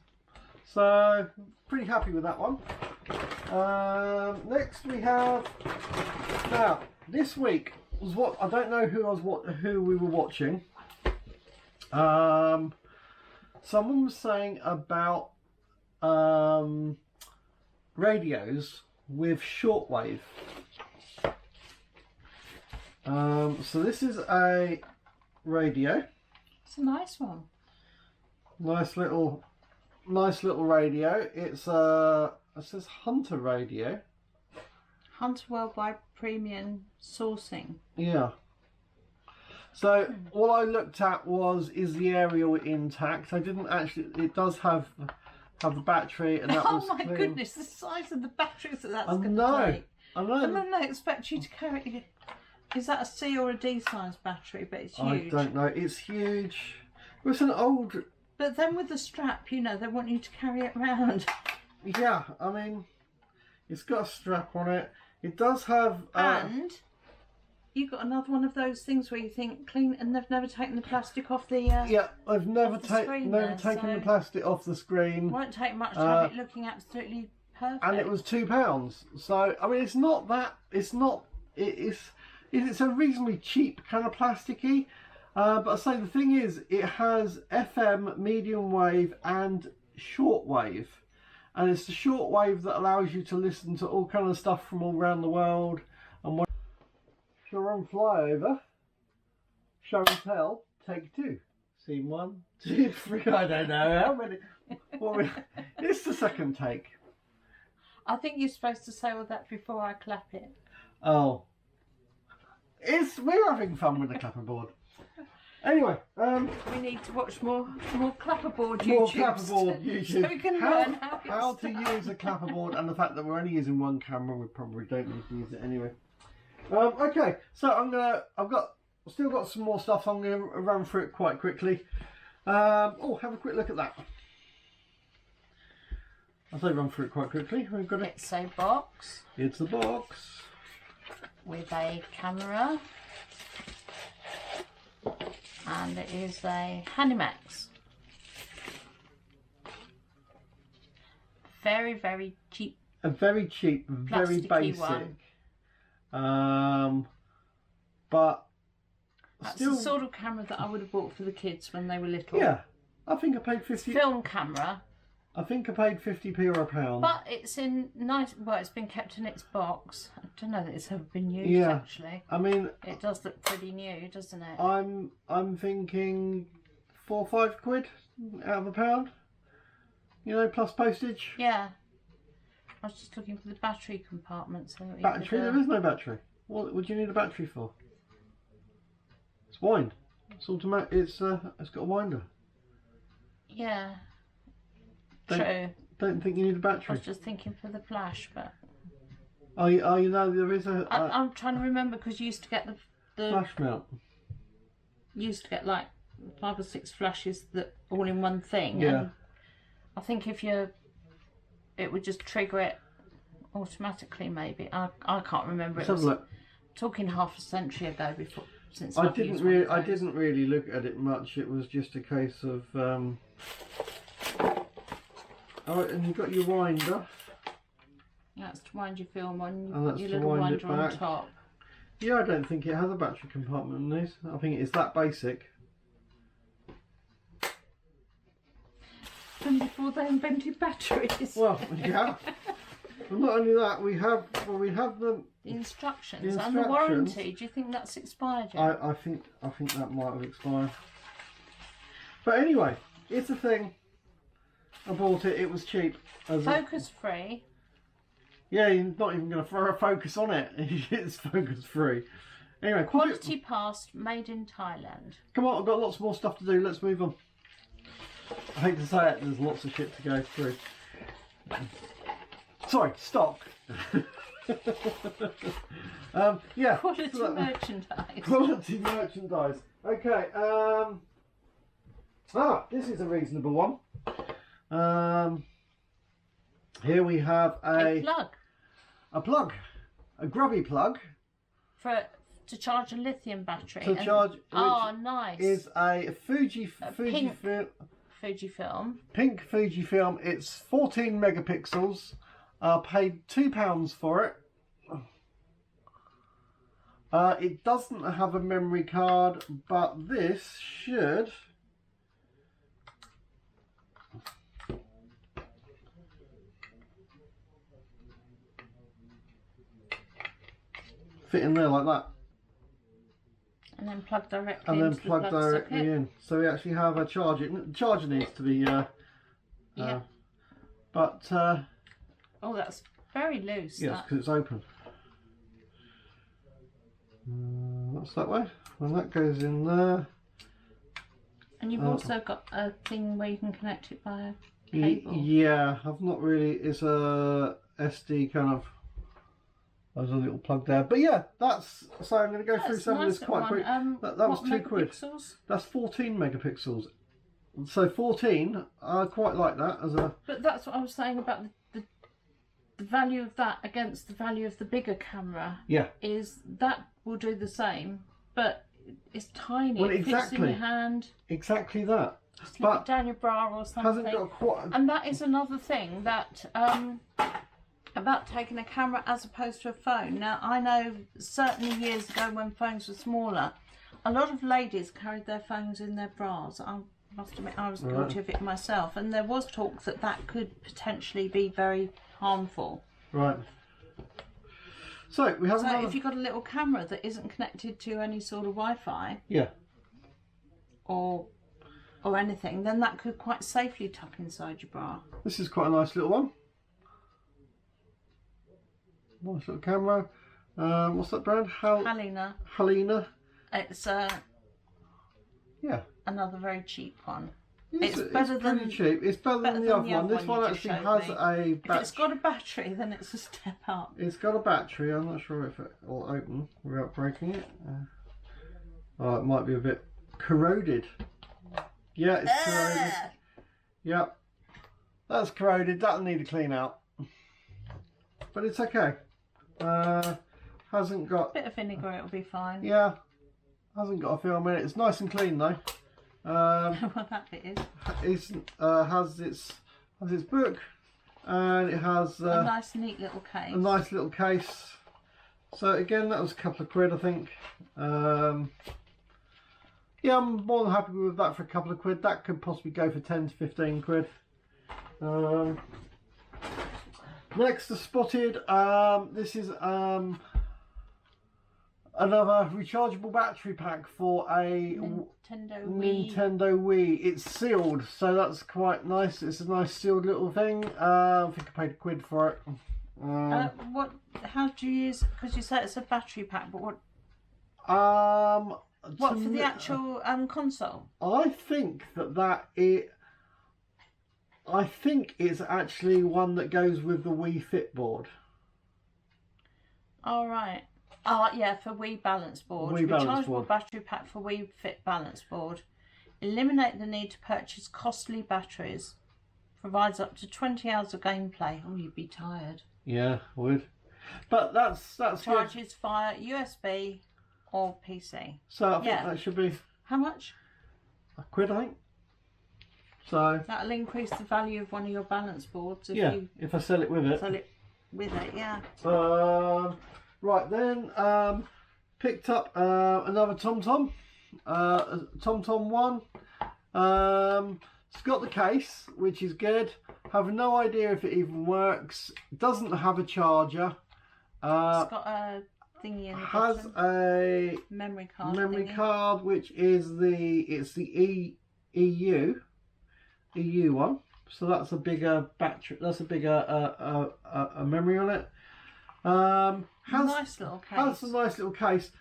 so pretty happy with that one. Next we have, now this week was what I don't know who we were watching. Someone was saying about radios with shortwave. So this is a radio. It's a nice one. Nice little radio. It's it says Hunter radio. Hunter Worldwide Premium Sourcing. Yeah. So all I looked at is the aerial intact. I didn't actually. It does have the battery, and that was oh my clean. Goodness, the size of the batteries that's I going know. to take. I know. And then they expect you to carry it. Is that a C or a D size battery? But it's huge. I don't know. It's huge. It's an old. But then with the strap, you know, they want you to carry it round. Yeah, I mean, it's got a strap on it. It does have. And you got another one of those things where you think clean, and they've never taken the plastic off the. Yeah, I've never taken the plastic off the screen. Won't take much to have it looking absolutely perfect. And it was £2. So I mean, it's not that. It's not. It's a reasonably cheap kind of plasticky. But I say the thing is, it has FM, medium wave, and shortwave. And it's the shortwave that allows you to listen to all kind of stuff from all around the world. And when you're on flyover, show and tell, take 2. Scene 1, 2, 3. I don't know how many. It's the second take. I think you're supposed to say all that before I clap it. Oh, we're having fun with the clapperboard. Anyway, we need to watch more clapperboard more YouTube. clapperboard YouTube. So we can learn how to use a clapperboard, and the fact that we're only using one camera, we probably don't need to use it anyway. Okay, so I've still got some more stuff. I'm gonna run through it quite quickly. Have a quick look at that. I'll say run through it quite quickly. We've got It's a box. It's a box with a camera, and it is a Hanimax. Very, very cheap. A very cheap, very basic one. But that's still the sort of camera that I would have bought for the kids when they were little. Yeah, I think I paid 50. Film camera. I think I paid 50p or a pound. But it's in nice. Well, it's been kept in its box. I don't know that it's ever been used. Yeah, actually. I mean, it does look pretty new, doesn't it? I'm thinking £4 or £5 out of a pound. You know, plus postage. Yeah. I was just looking for the battery compartment. So that battery? There is no battery. What would you need a battery for? It's wind. It's automatic. It's got a winder. Yeah. True. Don't think you need a battery. I was just thinking for the flash, but. Oh, you know there is a. I'm trying to remember because you used to get the flash mount. You used to get like 5 or 6 flashes that all in one thing. Yeah. And I think if it would just trigger it automatically. Maybe I can't remember. Let's it have a look. Talking half a century ago before. Since I didn't really look at it much. It was just a case of. Oh, and you've got your winder. That's to wind your film on. You've And got that's your to little wind it winder on back. top. Yeah, I don't think it has a battery compartment in this. I think it's that basic. And before they invented batteries. Well, yeah. And not only that, we have the instructions and the warranty. Do you think that's expired yet? I think that might have expired. But anyway, it's a thing. I bought it. It was cheap. Focus free. Yeah, you're not even going to throw a focus on it. It's focus free. Anyway, quality passed, made in Thailand. Come on, I've got lots more stuff to do. Let's move on. I hate to say it, there's lots of shit to go through. Sorry, stock. Yeah. Quality merchandise. Quality merchandise. Okay. This is a reasonable one. Here we have a plug, a grubby plug to charge a lithium battery. Nice. Is a Fujifilm. Pink Fujifilm. It's 14 megapixels. Paid £2 for it. It doesn't have a memory card, but this should. Fit in there like that. And then plug directly and then into plug the plug directly socket. in. So we actually have a charger. The charger needs to be yeah. But oh, that's very loose. yes, because it's open. That's that way. And that goes in there. And you've also got a thing where you can connect it via cable. Yeah, I've not really. It's a SD kind of. There's a little plug there, but yeah, that's so. I'm going to go through some of this quite quick. That was £2. That's 14 megapixels. So 14, I quite like that as a. But that's what I was saying about the value of that against the value of the bigger camera. Yeah. Is that will do the same, but it's tiny. Well, it fits in your hand. Exactly that. Just slip it down your bra or something. Hasn't got quite. And that is another thing that about taking a camera as opposed to a phone. Now I know certainly years ago when phones were smaller, a lot of ladies carried their phones in their bras. I must admit I was guilty of it myself, and there was talk that that could potentially be very harmful. Right. So we have. So if you've got a little camera that isn't connected to any sort of Wi-Fi, yeah, or anything, then that could quite safely tuck inside your bra. This is quite a nice little one. Nice little camera. What's that brand? Halina. Halina. It's yeah, another very cheap one. It's better than pretty cheap. It's better than the other one. This one actually has a battery. If it's got a battery, then it's a step up. It's got a battery. I'm not sure if it will open without breaking it. Oh, it might be a bit corroded. Yeah, it's corroded. Yep, that's corroded. That'll need a clean out, but it's okay. Hasn't got a bit of vinegar. It'll be fine. Yeah, hasn't got a film in it. It's nice and clean though. Well, that bit is. Has its book, and it has a nice, neat little case. A nice little case. So again, that was a couple of quid, I think. Yeah, I'm more than happy with that for a couple of quid. That could possibly go for 10 to 15 quid. Next, I spotted. This is another rechargeable battery pack for a Nintendo Wii. It's sealed, so that's quite nice. It's a nice sealed little thing. I think I paid a quid for it. What? How do you use? Because you say it's a battery pack, but what? What for the actual console? I think I think it's actually one that goes with the Wii Fit board. All right. Oh, yeah, for Wii balance board. Rechargeable battery pack for Wii Fit balance board. Eliminate the need to purchase costly batteries. Provides up to 20 hours of gameplay. Oh, you'd be tired. Yeah, I would. But that's Charges via USB or PC. So I think that should be... How much? A quid, I think. So... That'll increase the value of one of your balance boards if I sell it with it. Sell it with it, yeah. Right then, picked up another TomTom, TomTom 1. It's got the case, which is good. Have no idea if it even works. Doesn't have a charger. It's got a thingy in the has bottom. A memory card. Card, which is the EU one. So that's a bigger battery. That's a bigger a memory on it. Nice little case. Has a nice little case.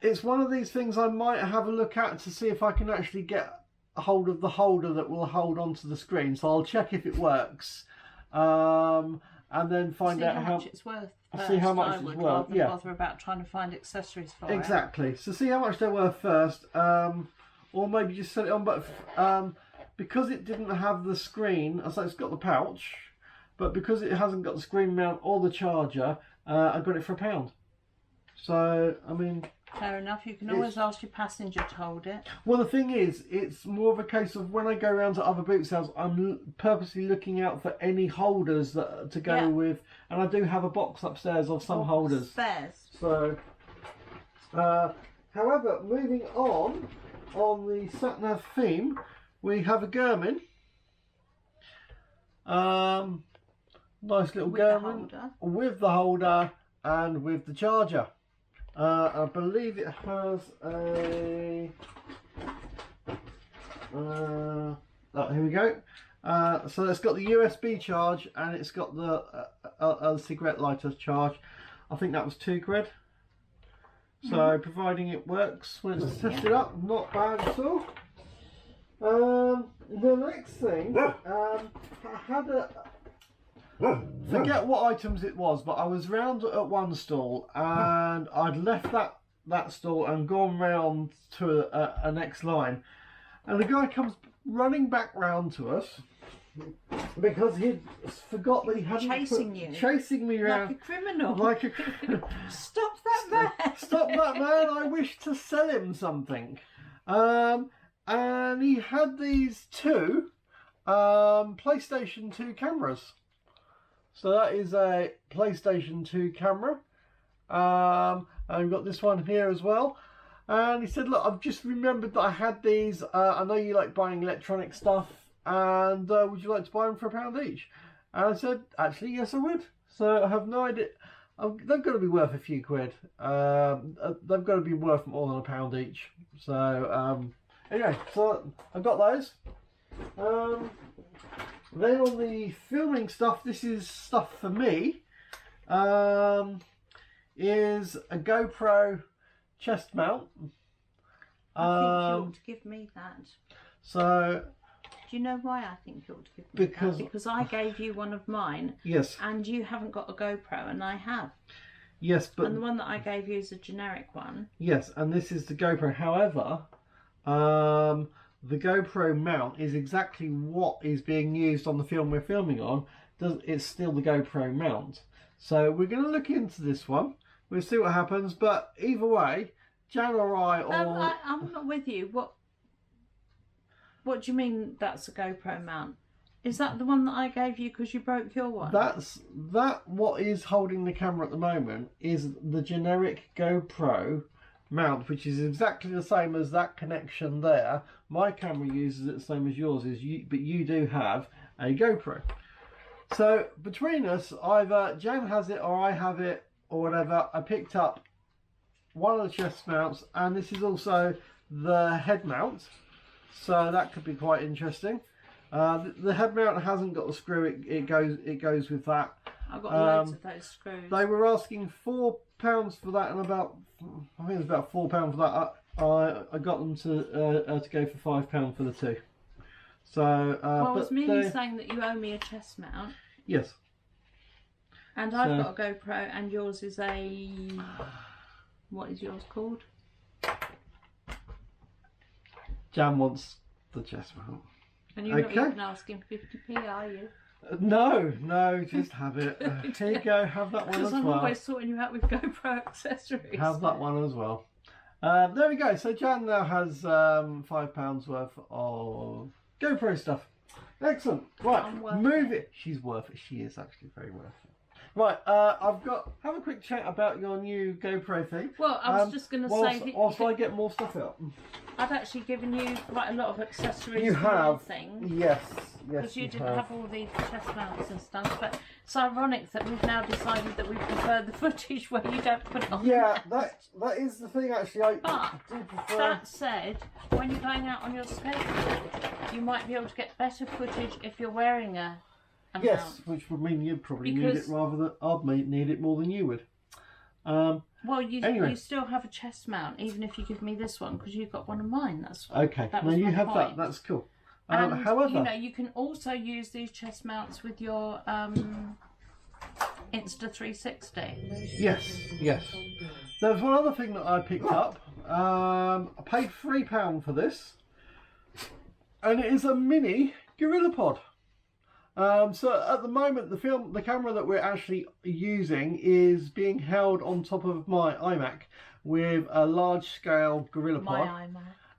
It's one of these things I might have a look at to see if I can actually get a hold of the holder that will hold onto the screen. So I'll check if it works, and then find out how much it's worth. See how much it's worth. Yeah. Bother about trying to find accessories for it. Exactly. So see how much they're worth first, or maybe just set it on. But because it didn't have the screen, so it's got the pouch. But because it hasn't got the screen mount or the charger, I got it for £1. So, I mean... Fair enough. You can always ask your passenger to hold it. Well, the thing is, it's more of a case of when I go around to other boot sales, I'm purposely looking out for any holders to go with. And I do have a box upstairs of some holders. So, however, moving on the sat-nav theme, we have a Garmin. Nice little Garmin with the holder and with the charger. I believe it has a... here we go. So it's got the USB charge and it's got the cigarette lighter charge. I think that was £2. So providing it works when it's tested up, not bad at all. The next thing, I had a... Forget what items it was, but I was round at one stall and I'd left that stall and gone round to a next line, and the guy comes running back round to us because he'd forgot that he hadn't chasing me around like a criminal. Stop that man! Stop that man! I wish to sell him something. And he had these two PlayStation 2 cameras. So that is a PlayStation 2 camera. And we've got this one here as well. And he said, look, I've just remembered that I had these. I know you like buying electronic stuff. And would you like to buy them for £1 each? And I said, actually, yes, I would. So I have no idea. They've got to be worth a few quid. They've got to be worth more than £1 each. So, anyway, so I got those. Then on the filming stuff, this is stuff for me, is a GoPro chest mount. I think you ought to give me that. So. Do you know why I think you ought to give me that? Because I gave you one of mine. Yes. And you haven't got a GoPro, and I have. Yes, but... And the one that I gave you is a generic one. Yes, and this is the GoPro. However, the GoPro mount is exactly what is being used on the film we're filming on. It's still the GoPro mount. So we're going to look into this one. We'll see what happens. But either way, Jan or I'm not with you. What do you mean that's a GoPro mount? Is that the one that I gave you because you broke your one? What is holding the camera at the moment is the generic GoPro mount, which is exactly the same as that connection there. My camera uses it the same as yours is, but you do have a GoPro. So between us, either Jan has it or I have it or whatever. I picked up one of the chest mounts, and this is also the head mount, so that could be quite interesting. The head mount hasn't got the screw. It goes with that. I've got loads of those screws. They were asking £4 for that, and I think it was about £4 for that. I got them to go for £5 for the two. So well, it's merely saying that you owe me a chest mount. Yes. And I've got a GoPro, and yours is a... What is yours called? Jan wants the chest mount. And you're not even asking 50p, are you? No, just have it. Here you go, have that one as well. Because I'm always sorting you out with GoPro accessories. Have that one as well. There we go. So Jan now has £5 worth of GoPro stuff. Excellent. Right, move it. She's worth it. She is actually very worth it. Right, have a quick chat about your new GoPro thing. Well, I was just going to say... Whilst I get more stuff out. I've actually given you quite a lot of accessories. You have. Thing. Yes. Because you didn't have all the chest mounts and stuff. But it's ironic that we've now decided that we prefer the footage where you don't put it on. Yeah, that is the thing actually. But that said, when you're going out on your skateboard, you might be able to get better footage if you're wearing a yes, mount. which would mean you'd probably need it rather than I'd need it more than you would. Well, you still have a chest mount, even if you give me this one, because you've got one of mine. That's okay. Now you have that. That's cool. However, you can also use these chest mounts with your Insta360. Yes. There's one other thing that I picked up. I paid £3 for this, and it is a mini GorillaPod. So at the moment, the camera that we're actually using is being held on top of my iMac with a large-scale GorillaPod. My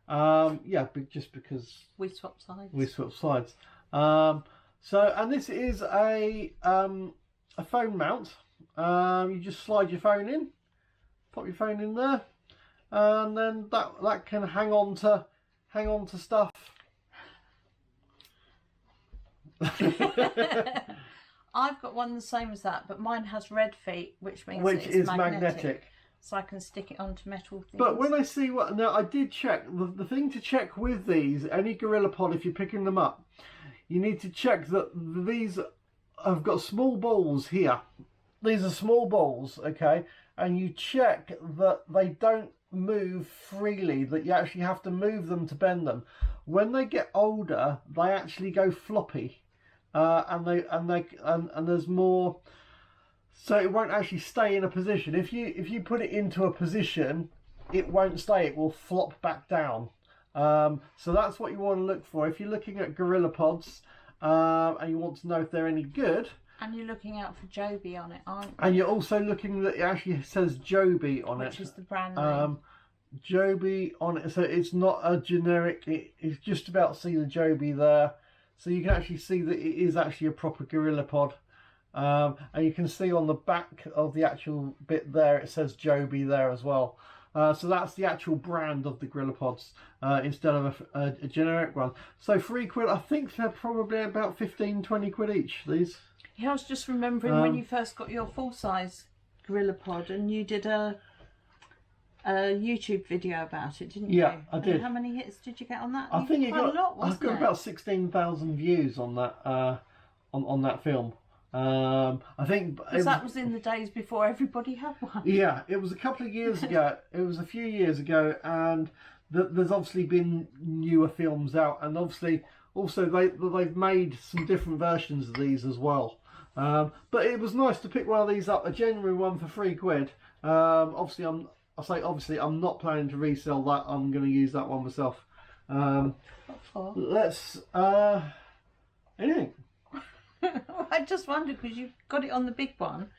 iMac. Yeah, just because we swap sides. And this is a phone mount. You just slide your phone in, pop your phone in there, and then that can hang on to stuff. I've got one the same as that, but mine has red feet, which means it's magnetic. So I can stick it onto metal things. But when I see now I did check, the thing to check with these, any GorillaPod, if you're picking them up, you need to check that these have got small balls here. These are small balls, okay? And you check that they don't move freely, that you actually have to move them to bend them. When they get older, they actually go floppy. And there's more, so it won't actually stay in a position. If you put it into a position, it won't stay. It will flop back down. So that's what you want to look for if you're looking at GorillaPods, and you want to know if they're any good. And you're looking out for Joby on it, aren't you? And you're also looking that it actually says Joby on it, which is the brand name. Joby on it, so it's not a generic. It's just about see the Joby there. So you can actually see that it is actually a proper GorillaPod. And you can see on the back of the actual bit there, it says Joby there as well. So that's the actual brand of the GorillaPods instead of a generic one. So £3, I think they're probably about 15-20 quid each, these. Yeah, I was just remembering when you first got your full-size GorillaPod and you did a YouTube video about it, didn't you? Yeah, I did. How many hits did you get on that? I think it got a lot, wasn't I got about 16,000 views on that on that film. I think that was in the days before everybody had one. Yeah, it was a couple of years ago. It was a few years ago, and there's obviously been newer films out, and obviously also they've made some different versions of these as well. But it was nice to pick one of these up, a genuine one for £3. Obviously I'm not planning to resell that. I'm going to use that one myself. Let's anything. I just wondered, because you've got it on the big one.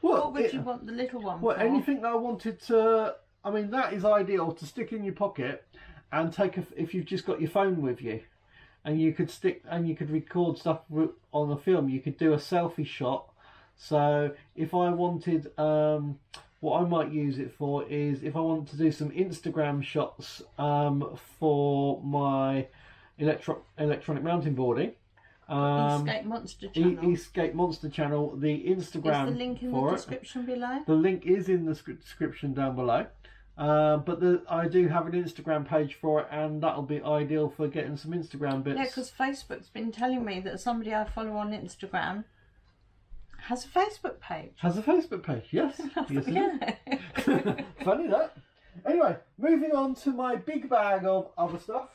What would you want the little one for? Anything that I wanted to. I mean, that is ideal to stick in your pocket and take if you've just got your phone with you, and you could record stuff on a film. You could do a selfie shot. So if I wanted, what I might use it for is if I want to do some Instagram shots for my electronic mountain boarding. Escape Monster channel. Escape Monster channel. The Instagram. Is the link in the description below? The link is in the description down below. But I do have an Instagram page for it, and that'll be ideal for getting some Instagram bits. Yeah, because Facebook's been telling me that somebody I follow on Instagram has a Facebook page. Has a Facebook page, yes. Yes, it is. Funny that. Anyway, moving on to my big bag of other stuff.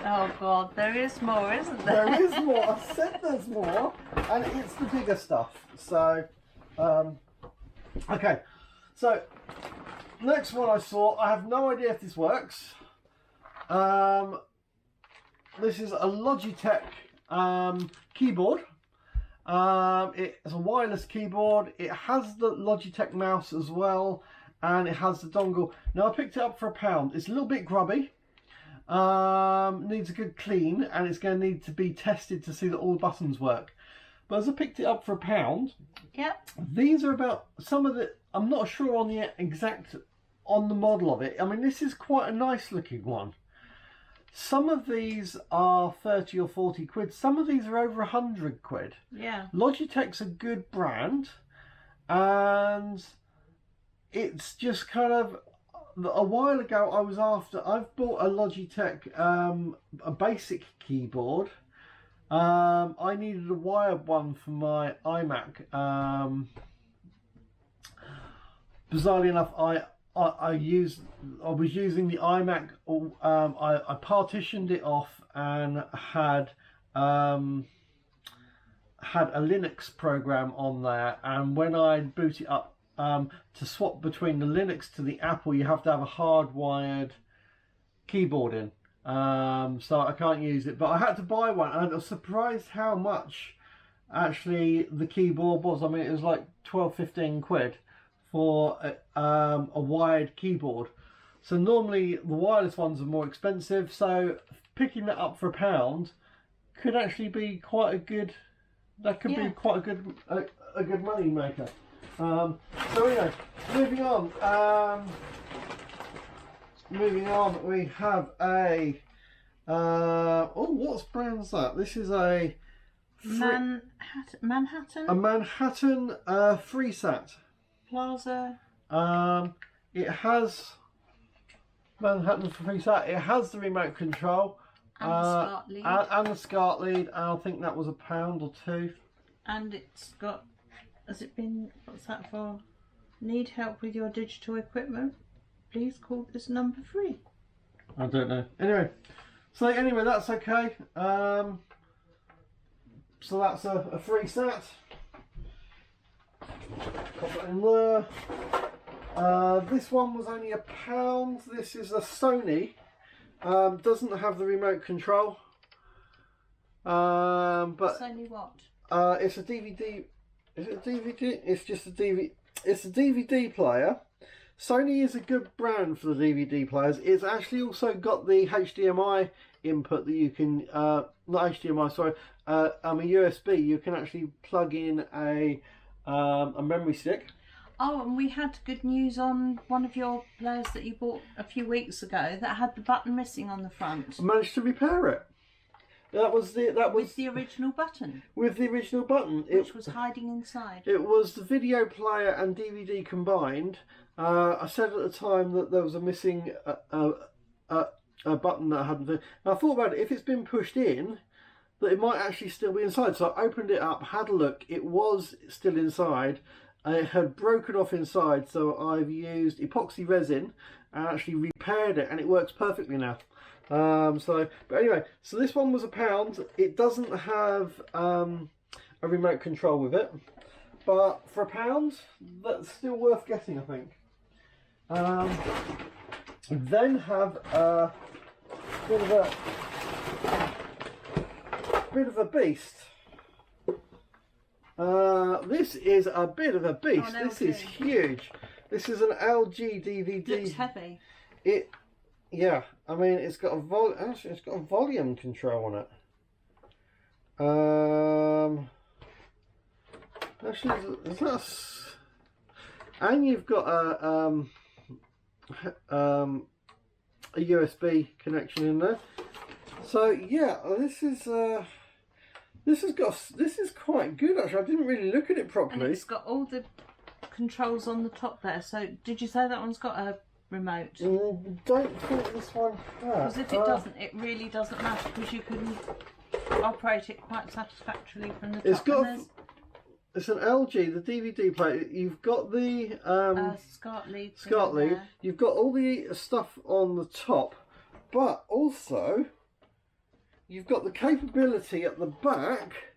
Oh God, there is more, isn't there? There is more. I said there's more, and it's the bigger stuff. So, okay. So, next one I saw. I have no idea if this works. This is a Logitech keyboard. It's a wireless keyboard. It has the Logitech mouse as well, and it has the dongle. Now I picked it up for £1. It's a little bit grubby. Needs a good clean, and it's going to need to be tested to see that all the buttons work. But as I picked it up for £1, yep. These are about some of the. I'm not sure on the exact on the model of it. I mean, this is quite a nice looking one. Some of these are 30 or 40 quid. Some of these are over 100 quid. Yeah. Logitech's a good brand, and it's just kind of. A while ago, I've bought a Logitech, a basic keyboard. I needed a wired one for my iMac. Bizarrely enough, I was using the iMac. I partitioned it off and had a Linux program on there, and when I boot it up. To swap between the Linux to the Apple, you have to have a hardwired keyboard in, so I can't use it. But I had to buy one, and I was surprised how much actually the keyboard was. I mean, it was like 12-15 quid for a wired keyboard. So normally the wireless ones are more expensive, so picking that up for £1 could actually be quite a good. That could be quite a good money maker. So anyway, moving on. We have a. What's brand's that? This is a Manhattan. A Manhattan FreeSat Plaza. It has Manhattan FreeSat. It has the remote control And the SCART lead. And the SCART lead. And I think that was £1 or £2. And it's got. Has it been, what's that for? Need help with your digital equipment? Please call this number free. I don't know. Anyway, that's okay. So that's a FreeSat. Pop it in there. This one was only £1. This is a Sony. Doesn't have the remote control. But Sony what? It's a DVD. Is it a DVD? It's just a DVD. It's a DVD player. Sony is a good brand for the DVD players. It's actually also got the HDMI input that you can, not HDMI, sorry, a USB. You can actually plug in a memory stick. Oh, and we had good news on one of your players that you bought a few weeks ago that had the button missing on the front. I managed to repair it. With the original button. With the original button, which was hiding inside. It was the video player and DVD combined. I said at the time that there was a missing a button that I hadn't. I thought about it. If it's been pushed in, that it might actually still be inside. So I opened it up, had a look. It was still inside. It had broken off inside, so I've used epoxy resin and actually repaired it, and it works perfectly now. But anyway, so this one was £1. It doesn't have a remote control with it, but for £1, that's still worth getting, I think. Then have a bit of a beast. This is a bit of a beast. Oh, this is huge. This is an LG DVD. Looks heavy. Yeah. I mean, it's got a volume control on it. Actually, is that? And you've got a USB connection in there. So yeah, this is quite good actually. I didn't really look at it properly. And it's got all the controls on the top there. So did you say that one's got a remote? Don't think this one has. Because if it doesn't, it really doesn't matter, because you can operate it quite satisfactorily from the top. It's an LG, the DVD player. You've got the SCART lead. You've got all the stuff on the top, but also you've got the capability at the back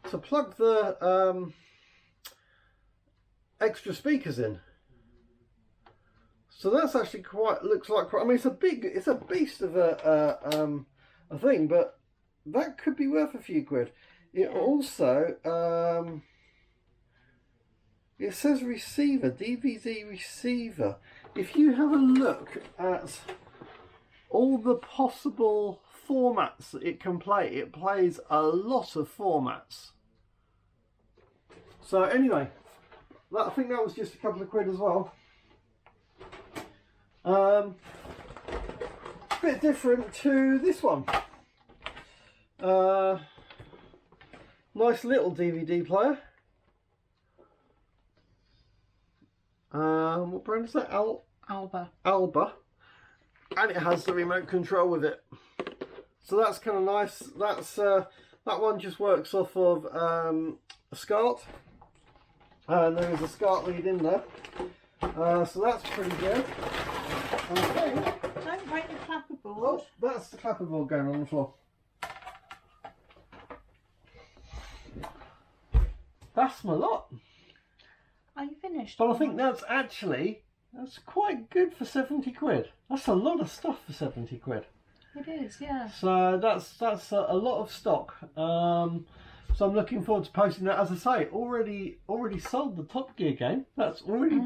to plug the extra speakers in. So that's actually looks like. I mean, it's a beast of a thing, but that could be worth a few quid. It also, it says receiver, DVD receiver. If you have a look at all the possible formats that it can play, it plays a lot of formats. So anyway, I think that was just a couple of quid as well. Bit different to this one. Nice little DVD player. What brand is that? Alba. And it has the remote control with it. So that's kind of nice. That one just works off of a SCART. And there is a SCART lead in there. So that's pretty good. Okay. Don't break the clapperboard. Oh, that's the clapperboard going on the floor. That's my lot. Are you finished? But I think that's quite good for 70 quid. That's a lot of stuff for 70 quid. It is, yeah. So that's a lot of stock. So I'm looking forward to posting that. As I say, already sold the Top Gear game. That's already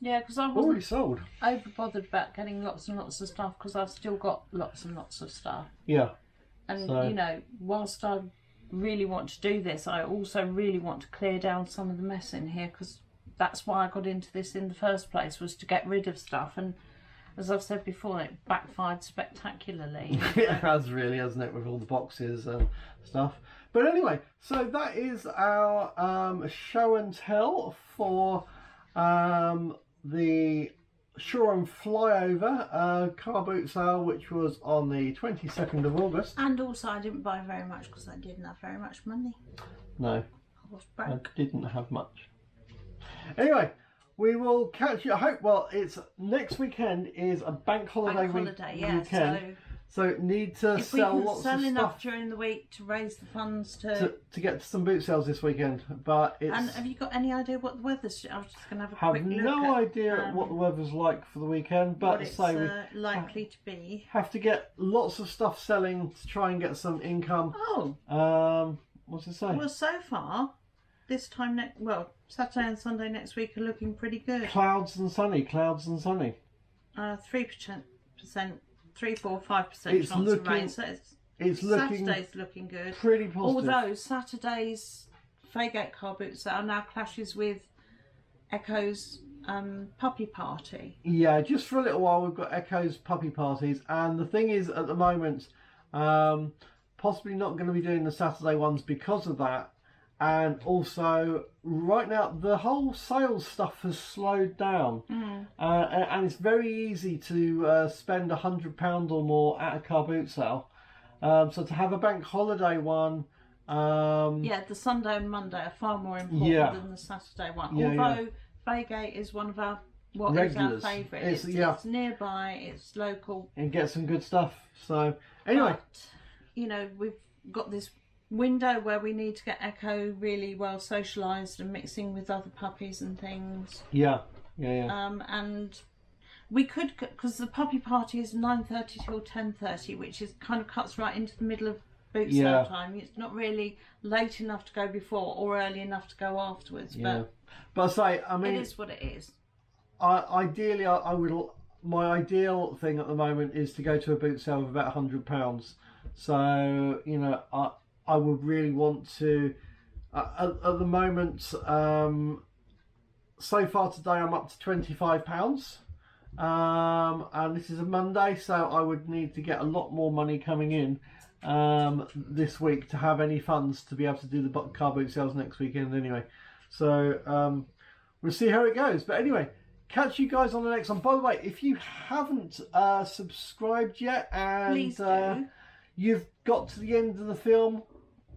yeah, because I already wasn't sold. over bothered about getting lots and lots of stuff, because I've still got lots and lots of stuff. Yeah. And you know, whilst I really want to do this, I also really want to clear down some of the mess in here, because that's why I got into this in the first place, was to get rid of stuff. And as I've said before, it backfired spectacularly. It has really, hasn't it, with all the boxes and stuff. But anyway, so that is our show and tell for the Shoreham flyover car boot sale, which was on the 22nd of August. And also I didn't buy very much because I didn't have very much money. No, I was broke. I didn't have much. Anyway, we will catch you. I hope. Well, it's next weekend is a bank holiday weekend. So need to sell lots of stuff. Sell enough during the week to raise the funds to get some boot sales this weekend. But it's. And have you got any idea what the weather's? I was just going to have a quick look. Have no idea what the weather's like for the weekend, but what it's likely to be. Have to get lots of stuff selling to try and get some income. Oh. What's it say? Well, so far, this time Saturday and Sunday next week are looking pretty good. Clouds and sunny. 3%. 3, 4, 5% chance of rain. So Saturday's looking good. Pretty positive. Although Saturday's Faygate car boot sale now clashes with Echo's puppy party. Yeah, just for a little while we've got Echo's puppy parties, and the thing is, at the moment, possibly not going to be doing the Saturday ones because of that. And also, right now, the whole sales stuff has slowed down. And it's very easy to spend £100 or more at a car boot sale. So to have a bank holiday one, yeah, the Sunday and Monday are far more important than the Saturday one. Although Faygate is one of our regulars. Is our favourite. It's nearby, it's local, and get some good stuff. So anyway, but, you know, we've got this window where we need to get Echo really well socialised and mixing with other puppies and things. And we could, because the puppy party is 9:30 till 10:30, which is kind of cuts right into the middle of boot sale time. It's not really late enough to go before or early enough to go afterwards. But I mean, it is what it is. Ideally, my ideal thing at the moment is to go to a boot sale of about £100. So, you know, I would really want to. At the moment, so far today, I'm up to £25. And this is a Monday, so I would need to get a lot more money coming in this week to have any funds to be able to do the car boot sales next weekend anyway. So we'll see how it goes. But anyway, catch you guys on the next one. By the way, if you haven't subscribed yet and please do. You've got to the end of the film,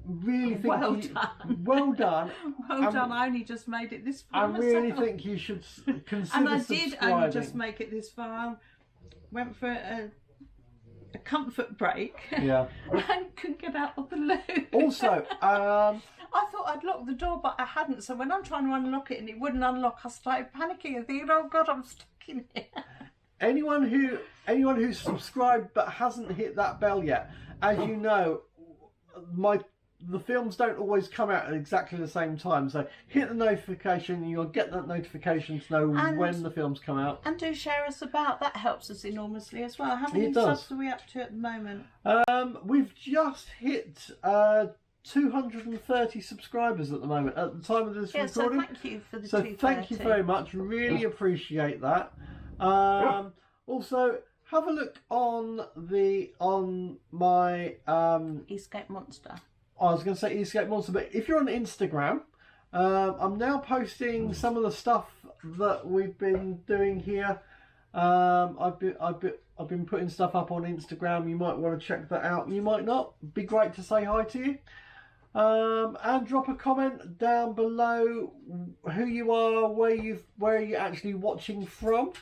really think well done. Well done. I only just made it this far. I really think you should consider and I subscribing. did only just make it this far. Went for a comfort break. Yeah. And couldn't get out of the loo. Also, I thought I'd locked the door, but I hadn't. So when I'm trying to unlock it and it wouldn't unlock, I started panicking and thinking, "Oh God, I'm stuck in here." Anyone who's subscribed but hasn't hit that bell yet, as you know, the films don't always come out at exactly the same time. So hit the notification, and you'll get that notification to know when the films come out. And do share us about. That helps us enormously as well. How many subs are we up to at the moment? We've just hit 230 subscribers at the moment at the time of this recording. So thank you for the 230. Thank you very much. Really appreciate that. Also, have a look on my Escape Monster. I was going to say Escape Monster, but if you're on Instagram, I'm now posting some of the stuff that we've been doing here. I've been putting stuff up on Instagram. You might want to check that out. You might not. Be great to say hi to you. And drop a comment down below who you are, where you're actually watching from.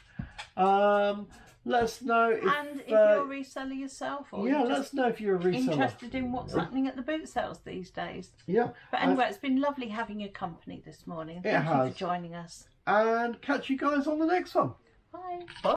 Let us know if you're a reseller yourself, or let us know if you're a reseller. Interested in what's happening at the boot sales these days. Yeah. But anyway, it's been lovely having your company this morning. Thank you for joining us. And catch you guys on the next one. Bye. Bye.